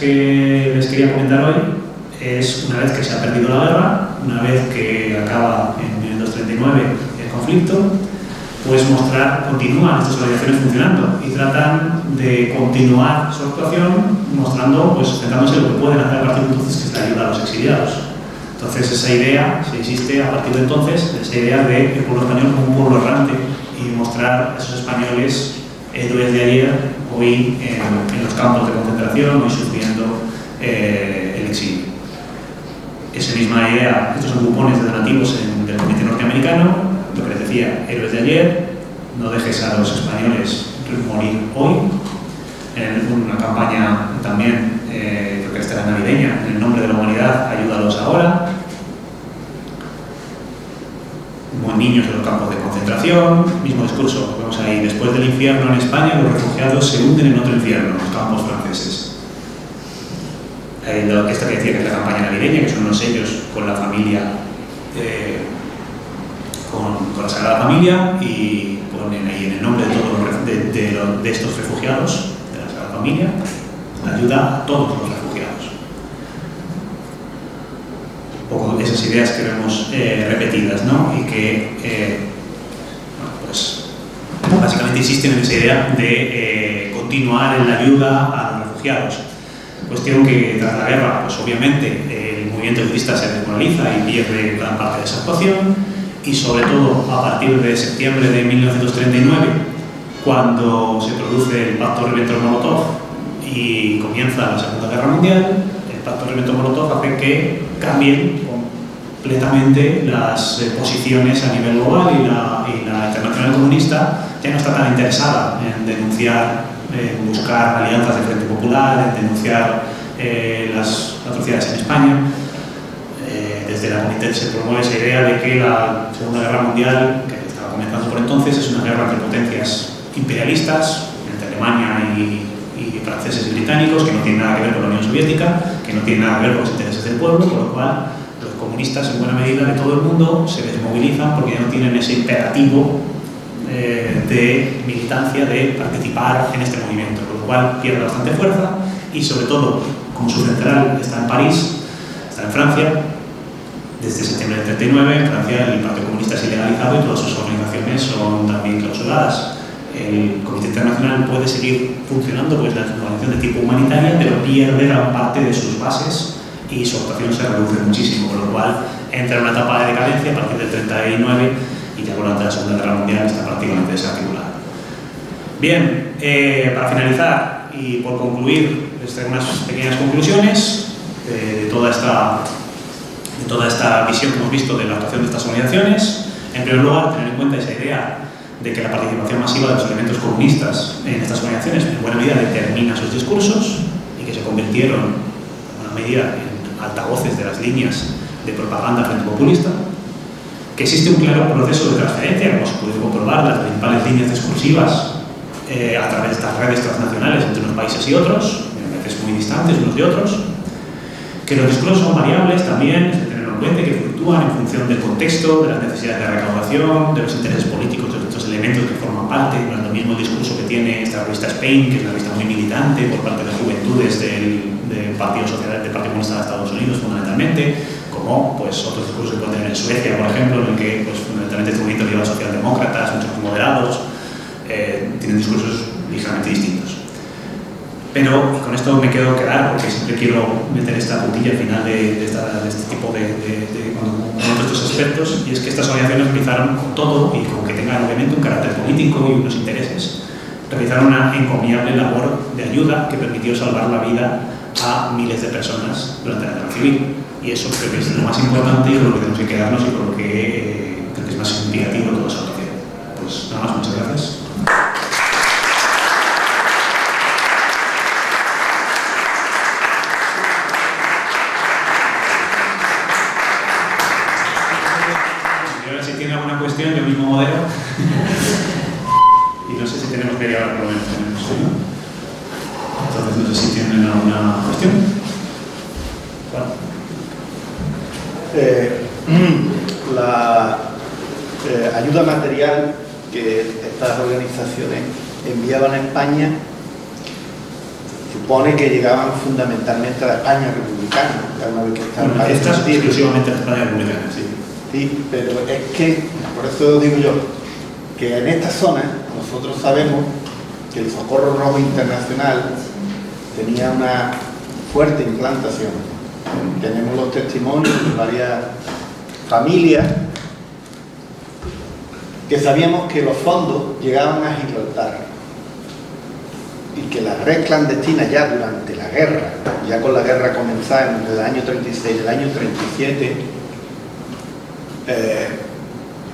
Que les quería comentar hoy es, una vez que se ha perdido la guerra, una vez que acaba en 1939 el conflicto, pues continúan estas organizaciones funcionando y tratan de continuar su actuación mostrando, pues centrándose en lo que pueden hacer a partir de entonces, que es la ayuda a los exiliados. Entonces esa idea, se insiste a partir de entonces, esa idea de el pueblo español como un pueblo errante y mostrar a esos españoles héroes de ayer, hoy en los campos de concentración, hoy sufriendo el exilio. Esa misma idea, estos son cupones de donativos del Comité Norteamericano, lo que les decía, héroes de ayer, no dejes a los españoles morir hoy. en una campaña también, creo que esta era navideña, en el nombre de la humanidad, ayúdalos ahora. Niños en los campos de concentración, mismo discurso, vemos ahí, después del infierno en España, los refugiados se hunden en otro infierno, los campos franceses. Esta que decía que es la campaña navideña, que son unos sellos con la familia, con la Sagrada Familia, y ponen ahí en el nombre de todos de estos refugiados, de la Sagrada Familia, ayuda a todos los refugiados. Un poco esas ideas que vemos repetidas, ¿no? Y que, pues, básicamente insisten en esa idea de continuar en la ayuda a los refugiados. Cuestión que tras la guerra, pues obviamente, el movimiento ayudista se desmoraliza y pierde gran parte de esa actuación, y sobre todo a partir de septiembre de 1939, cuando se produce el Pacto Ribbentrop-Molotov y comienza la Segunda Guerra Mundial, el Pacto Ribbentrop-Molotov hace que cambien completamente las posiciones a nivel global, y la Internacional Comunista ya no está tan interesada en denunciar, en buscar alianzas de Frente Popular, en denunciar las atrocidades en España. Desde la Comité se promueve esa idea de que la Segunda Guerra Mundial, que estaba comenzando por entonces, es una guerra entre potencias imperialistas, entre Alemania y franceses y británicos, que no tiene nada que ver con la Unión Soviética, que no tiene nada que ver con los intereses del pueblo, con lo cual los comunistas en buena medida de todo el mundo se desmovilizan porque ya no tienen ese imperativo de militancia, de participar en este movimiento, con lo cual pierde bastante fuerza, y sobre todo, como su central está en París, está en Francia, desde septiembre del 39, en Francia el Partido Comunista es ilegalizado y todas sus organizaciones son también clausuradas. El Comité Internacional puede seguir funcionando, pues la organización de tipo humanitaria, pero pierde gran parte de sus bases y su actuación se reduce muchísimo, con lo cual entra en una etapa de decadencia a partir del 39, y ya durante la Segunda Guerra Mundial está prácticamente desarticulada. Bien, para finalizar y por concluir, unas pequeñas conclusiones de toda esta visión que hemos visto de la actuación de estas organizaciones. En primer lugar, tener en cuenta esa idea de que la participación masiva de los elementos comunistas en estas organizaciones en buena medida determina sus discursos, y que se convirtieron en buena medida en altavoces de las líneas de propaganda frente populista, que existe un claro proceso de transferencia, como se puede comprobar, las principales líneas discursivas a través de estas redes transnacionales entre unos países y otros, a veces muy distantes unos de otros, que los discursos son variables también, hay que tenerlo en cuenta, que fluctúan en función del contexto, de las necesidades de recaudación, de los intereses políticos de estos elementos que forman parte. No es lo mismo el discurso que tiene esta revista Spain, que es una revista muy militante por parte de las juventudes del Partido Social, del Partido Comunista de Estados Unidos, fundamentalmente, como pues otros discursos que pueden tener en Suecia, por ejemplo, en el que pues, fundamentalmente este movimiento lleva socialdemócratas, muchos moderados, tienen discursos ligeramente distintos. Pero, y con esto me quedo quedar, porque siempre quiero meter esta puntilla al final de este tipo cuando comento estos aspectos, y es que estas organizaciones realizaron con todo, y con que tengan obviamente un carácter político y unos intereses, realizaron una encomiable labor de ayuda que permitió salvar la vida a miles de personas durante la guerra civil. Y eso creo que es lo más importante y con lo que tenemos que quedarnos, y con lo que creo que es más significativo de toda esa actuación. Pues nada más, muchas gracias. Si tiene alguna cuestión, yo mismo modero. Y no sé si tenemos media hora por lo menos. Entonces no sé si tienen alguna cuestión. La ayuda material que estas organizaciones enviaban a España supone que llegaban fundamentalmente a la España republicana. Estas exclusivamente a la España republicana, sí. Sí, pero es que, por eso digo yo, que en esta zona nosotros sabemos que el Socorro Rojo Internacional tenía una fuerte implantación. Tenemos los testimonios de varias familias que sabíamos que los fondos llegaban a Gibraltar y que la red clandestina ya durante la guerra, ya con la guerra comenzada en el año 36, el año 37,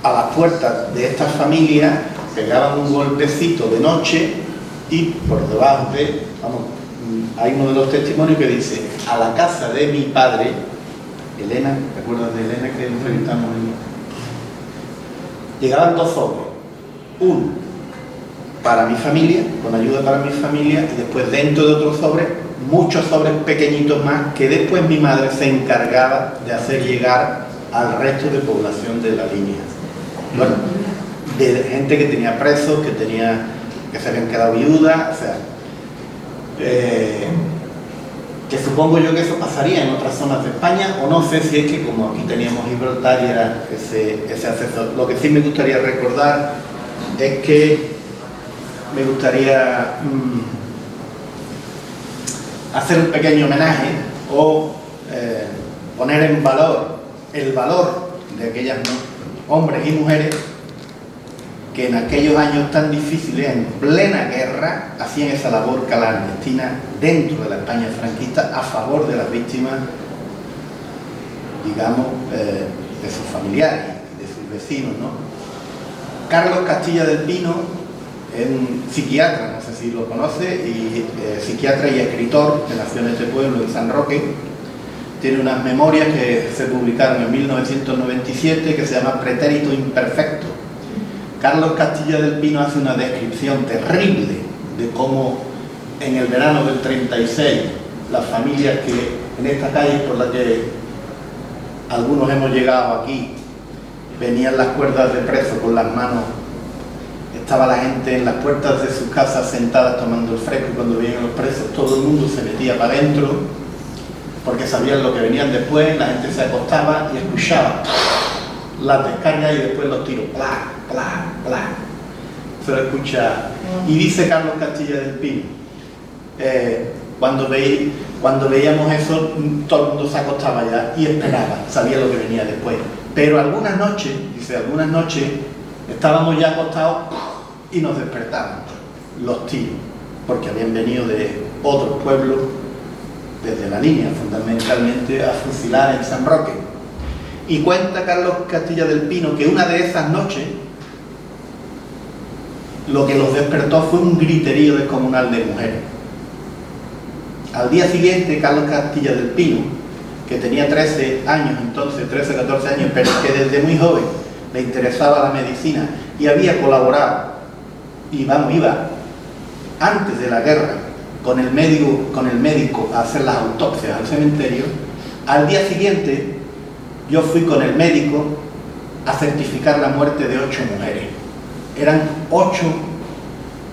a las puertas de estas familias pegaban un golpecito de noche y por debajo hay uno de los testimonios que dice: a la casa de mi padre, Elena, ¿te acuerdas de Elena que entrevistamos? Llegaban 2 sobres, uno para mi familia, con ayuda para mi familia, y después dentro de otros sobres, muchos sobres pequeñitos más, que después mi madre se encargaba de hacer llegar al resto de población de la línea. Bueno, de gente que tenía presos, que se habían quedado viudas, o sea, que supongo yo que eso pasaría en otras zonas de España, o no sé si es que como aquí teníamos Gibraltar y era ese acceso. Lo que sí me gustaría recordar es que me gustaría hacer un pequeño homenaje o poner en valor el valor de aquellos hombres y mujeres que en aquellos años tan difíciles, en plena guerra, hacían esa labor clandestina dentro de la España franquista a favor de las víctimas, digamos, de sus familiares, de sus vecinos, ¿no? Carlos Castilla del Pino es un psiquiatra, no sé si lo conoce, y psiquiatra y escritor, que nació en este pueblo, en San Roque. Tiene unas memorias que se publicaron en 1997 que se llama Pretérito Imperfecto. Carlos Castilla del Pino hace una descripción terrible de cómo en el verano del 36 las familias que en esta calle por la que algunos hemos llegado aquí venían las cuerdas de preso con las manos, estaba la gente en las puertas de sus casas sentadas tomando el fresco, y cuando venían los presos todo el mundo se metía para adentro porque sabían lo que venían después. La gente se acostaba y escuchaba las descargas y después los tiros, ¡plá, plá, plá! Se lo escucha. Y dice Carlos Castilla del Pino, cuando veíamos eso, todo el mundo se acostaba ya y esperaba, sabía lo que venía después. Pero algunas noches estábamos ya acostados y nos despertaban los tiros, porque habían venido de otros pueblos desde la línea, fundamentalmente a fusilar en San Roque. Y cuenta Carlos Castilla del Pino que una de esas noches lo que los despertó fue un griterío descomunal de mujeres. Al día siguiente, Carlos Castilla del Pino, que tenía 13 años entonces, 13 o 14 años, pero que desde muy joven le interesaba la medicina y había colaborado, iba antes de la guerra con el médico a hacer las autopsias al cementerio. Al día siguiente yo fui con el médico a certificar la muerte de 8 mujeres. Eran 8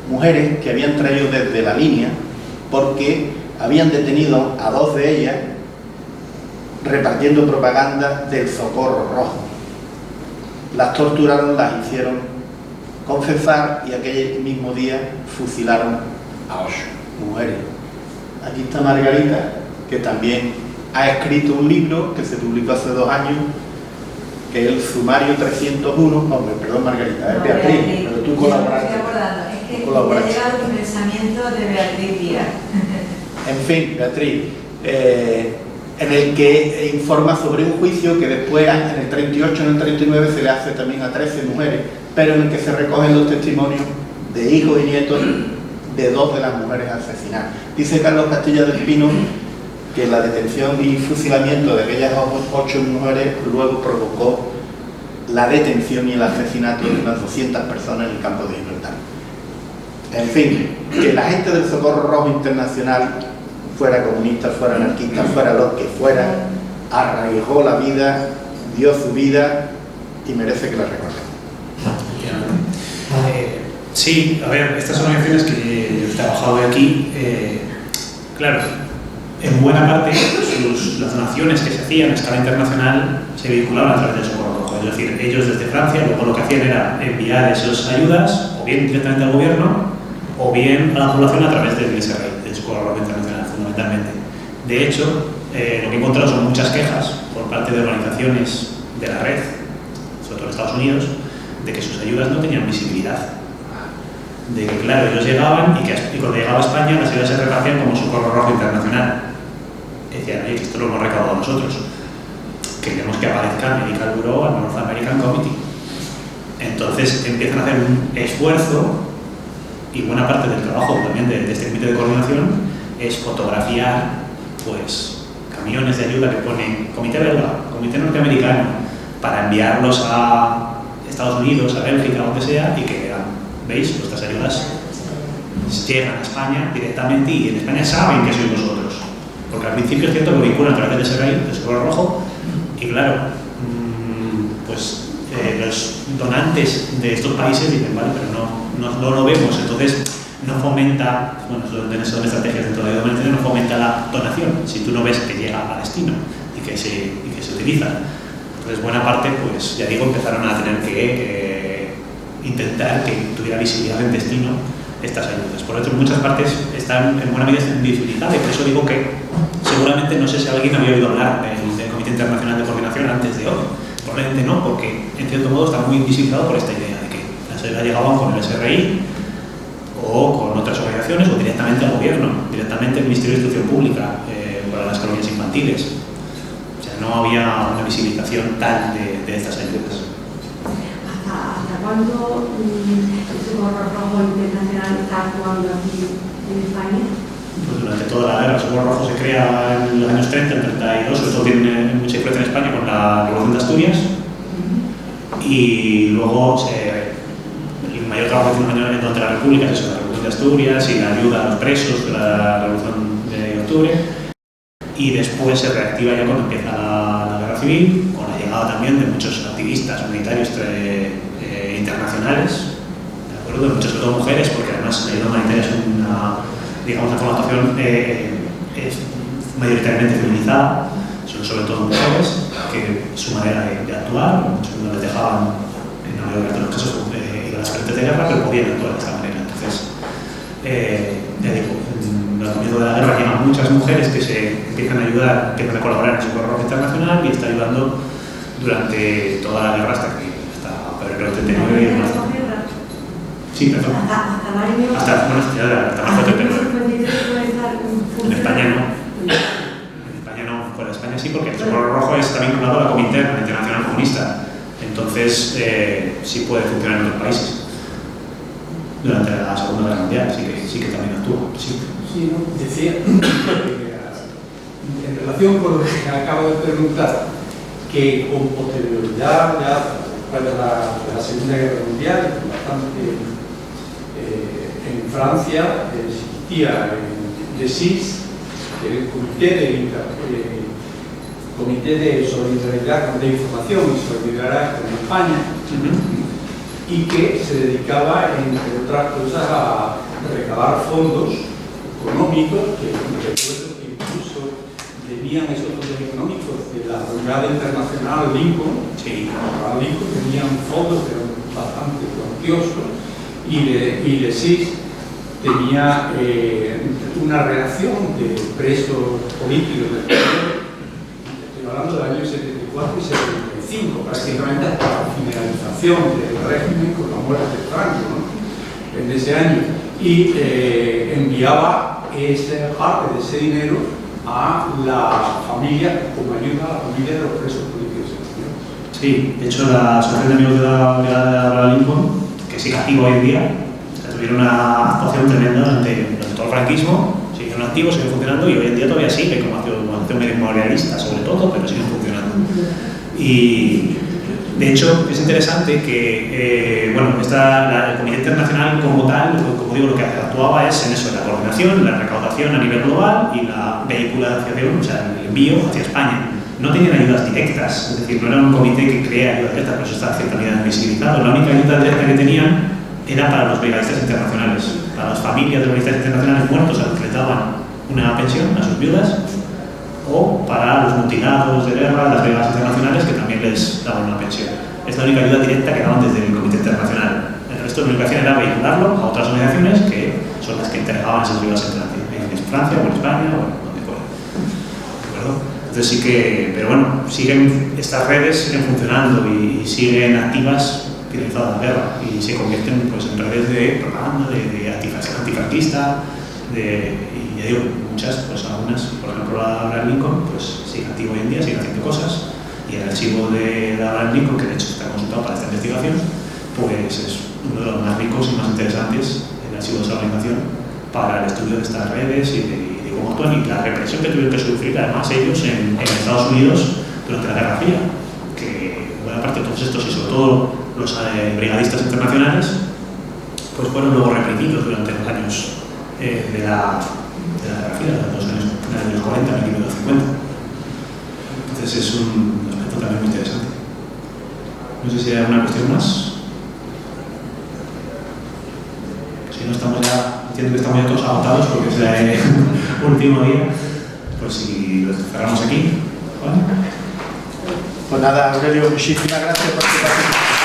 mujeres que habían traído desde la línea porque habían detenido a 2 de ellas repartiendo propaganda del Socorro Rojo. Las torturaron, las hicieron confesar y aquel mismo día fusilaron a 8 mujeres. Aquí está Margarita, que también ha escrito un libro que se publicó hace 2 años, que es el Sumario 301. Perdón Margarita, es Beatriz, pero tú colaboraste. Estoy acordando, es que me ha llegado el pensamiento de Beatriz Díaz. En fin, Beatriz, en el que informa sobre un juicio que después, en el 38, en el 39, se le hace también a 13 mujeres, pero en el que se recogen los testimonios de hijos y nietos de 2 de las mujeres asesinadas. Dice Carlos Castilla del Pino que la detención y fusilamiento de aquellas 8 mujeres luego provocó la detención y el asesinato de unas 200 personas en el campo de Gibraltar. En fin, que la gente del Socorro Rojo Internacional, fuera comunista, fuera anarquista, fuera lo que fuera, arraigó la vida, dio su vida y merece que la recordemos. Sí, a ver, estas organizaciones que yo he trabajado aquí, claro, en buena parte las donaciones que se hacían a escala internacional se vehiculaban a través del Socorro Rojo. Es decir, ellos desde Francia luego lo que hacían era enviar esas ayudas o bien directamente al gobierno o bien a la población a través del ISRI, del Socorro Rojo Internacional, fundamentalmente. De hecho, lo que he encontrado son muchas quejas por parte de organizaciones de la red, sobre todo en Estados Unidos, de que sus ayudas no tenían visibilidad. De que, claro, ellos llegaban y cuando llegaba a España las ayudas se repartían como Socorro Rojo Internacional. Decían, oye, que esto lo hemos recaudado nosotros. Queremos que aparezca Medical Bureau al North American Committee. Entonces empiezan a hacer un esfuerzo Y buena parte del trabajo también de este comité de coordinación es fotografiar pues, camiones de ayuda que ponen comité belga, comité norteamericano, para enviarlos a Estados Unidos, a Bélgica, donde sea, y que vean, ¿veis? Vuestras ayudas llegan a España directamente y en España saben que sois vosotros. Porque al principio es cierto que vinculan a través del SRI, del Socorro Rojo, y claro, pues los donantes de estos países dicen, vale, pero no lo vemos, entonces no fomenta, bueno, son estrategias dentro de donación, no fomenta la donación, si tú no ves que llega a destino y que se utiliza. Entonces, buena parte, pues ya digo, empezaron a tener que intentar que tuviera visibilidad en destino estas ayudas. Por otro, en muchas partes están en buena medida invisibilizadas, y por eso digo que seguramente, no sé si alguien había oído hablar del Comité Internacional de Coordinación antes de hoy. Probablemente no, porque en cierto modo está muy invisibilizado por esta idea de que las ayudas llegaban con el SRI o con otras organizaciones o directamente al gobierno, directamente al Ministerio de Instrucción Pública para las colonias infantiles. O sea, no había una visibilización tal de estas ayudas. ¿Hasta cuándo el Socorro Rojo Internacional está actuando aquí en España? Pues durante toda la guerra. El Socorro Rojo se crea en los años 30, en 32, sobre todo tiene mucha influencia en España con la Revolución de Asturias, y luego el mayor trabajo que hicimos durante la República es eso, la Revolución de Asturias y la ayuda a los presos de la Revolución de Octubre, y después se reactiva ya cuando empieza la Guerra Civil, con la llegada también de muchos activistas humanitarios internacionales, ¿de acuerdo? De muchas, sobre todo mujeres, porque además la ayuda humanitaria es digamos, la formación es mayoritariamente feminizada, son sobre todo mujeres, que su manera de actuar, muchos no les dejaban, en la mayoría de los casos, ir a las frentes de guerra, pero podían actuar de esta manera. Entonces, ya digo, al comienzo de la guerra llegan muchas mujeres que se empiezan a ayudar, empiezan a colaborar en el Socorro Rojo Internacional, y está ayudando durante toda la guerra hasta febrero del 39 y demás. Sí, perdón. Hasta marzo del 39. En España no. En España no. Fuera de España sí, porque el Socorro Rojo está vinculado a la Comintern, la Internacional Comunista. Entonces, sí puede funcionar en otros países. Durante la Segunda Guerra Mundial sí que también actúa. Sí, sí, ¿no? Decía, en relación con lo que acabo de preguntar, que con posterioridad ya después de la Segunda Guerra Mundial, bastante en Francia existía el DESIS, el Comité de Solidaridad de Información y Solidaridad con España, y que se dedicaba, entre otras cosas, a recabar fondos económicos, que recuerdo que incluso venían esos fondos económicos de la Brigada Internacional Lincoln, tenían fondos que eran bastante cuantiosos, y DESIS tenía una reacción de presos políticos del periodo, estoy hablando del año 74 y 75, prácticamente hasta la finalización del régimen con la muerte de Franco, ¿no? En ese año, y enviaba esa parte de ese dinero a la familia, como ayuda a la familia de los presos políticos. Sí, de hecho la Asociación de Amigos de la Lincoln, que sigue activo hoy en día, tuvieron una actuación tremenda durante todo el franquismo, siguieron activos, siguen funcionando, y hoy en día todavía sigue como acción memorialista sobre todo, pero siguen funcionando. Y de hecho es interesante que el Comité Internacional como tal, como digo, lo que actuaba es en eso, en la coordinación, la recaudación a nivel global y la vehiculación, o sea, el envío hacia España. No tenían ayudas directas, es decir, no era un comité que crea ayudas directas, pero eso está cierta medida visibilizado. La única ayuda directa que tenían era para los brigadistas internacionales, para las familias de los brigadistas internacionales muertos a los que les daban una pensión a sus viudas, o para los mutilados de guerra, las brigadas internacionales, que también les daban una pensión. Es la única ayuda directa que daban desde el Comité Internacional. El resto de la única era vehicularlo a otras organizaciones que son las que entregaban esas brigadas en Francia o en España o donde fuera. ¿De acuerdo? Entonces sí que, pero bueno, estas redes siguen funcionando y siguen activas finalizada la guerra, y se convierten pues, en redes de propaganda, de antifranquista, y ya digo, muchas, pues algunas, por ejemplo la Abraham Lincoln, pues sigue activo hoy en día, sigue haciendo cosas, y el archivo de Abraham Lincoln, que de hecho está consultado para esta investigación, pues es uno de los más ricos y más interesantes en archivo de esa organización para el estudio de estas redes y de cómo actúan y la represión que tuvieron que sufrir además ellos en Estados Unidos durante la Guerra Fría, que buena parte de todos estos y sobre todo los brigadistas internacionales pues fueron luego reprimidos durante los años de la Guerra Fría, de los años 40, 1950. Entonces es un aspecto también muy interesante. No sé si hay alguna cuestión más. Si no, estamos ya, entiendo que estamos ya todos agotados porque es el último día, pues si lo cerramos aquí, ¿vale? Pues nada, Aurelio, muchísimas gracias por tu participación.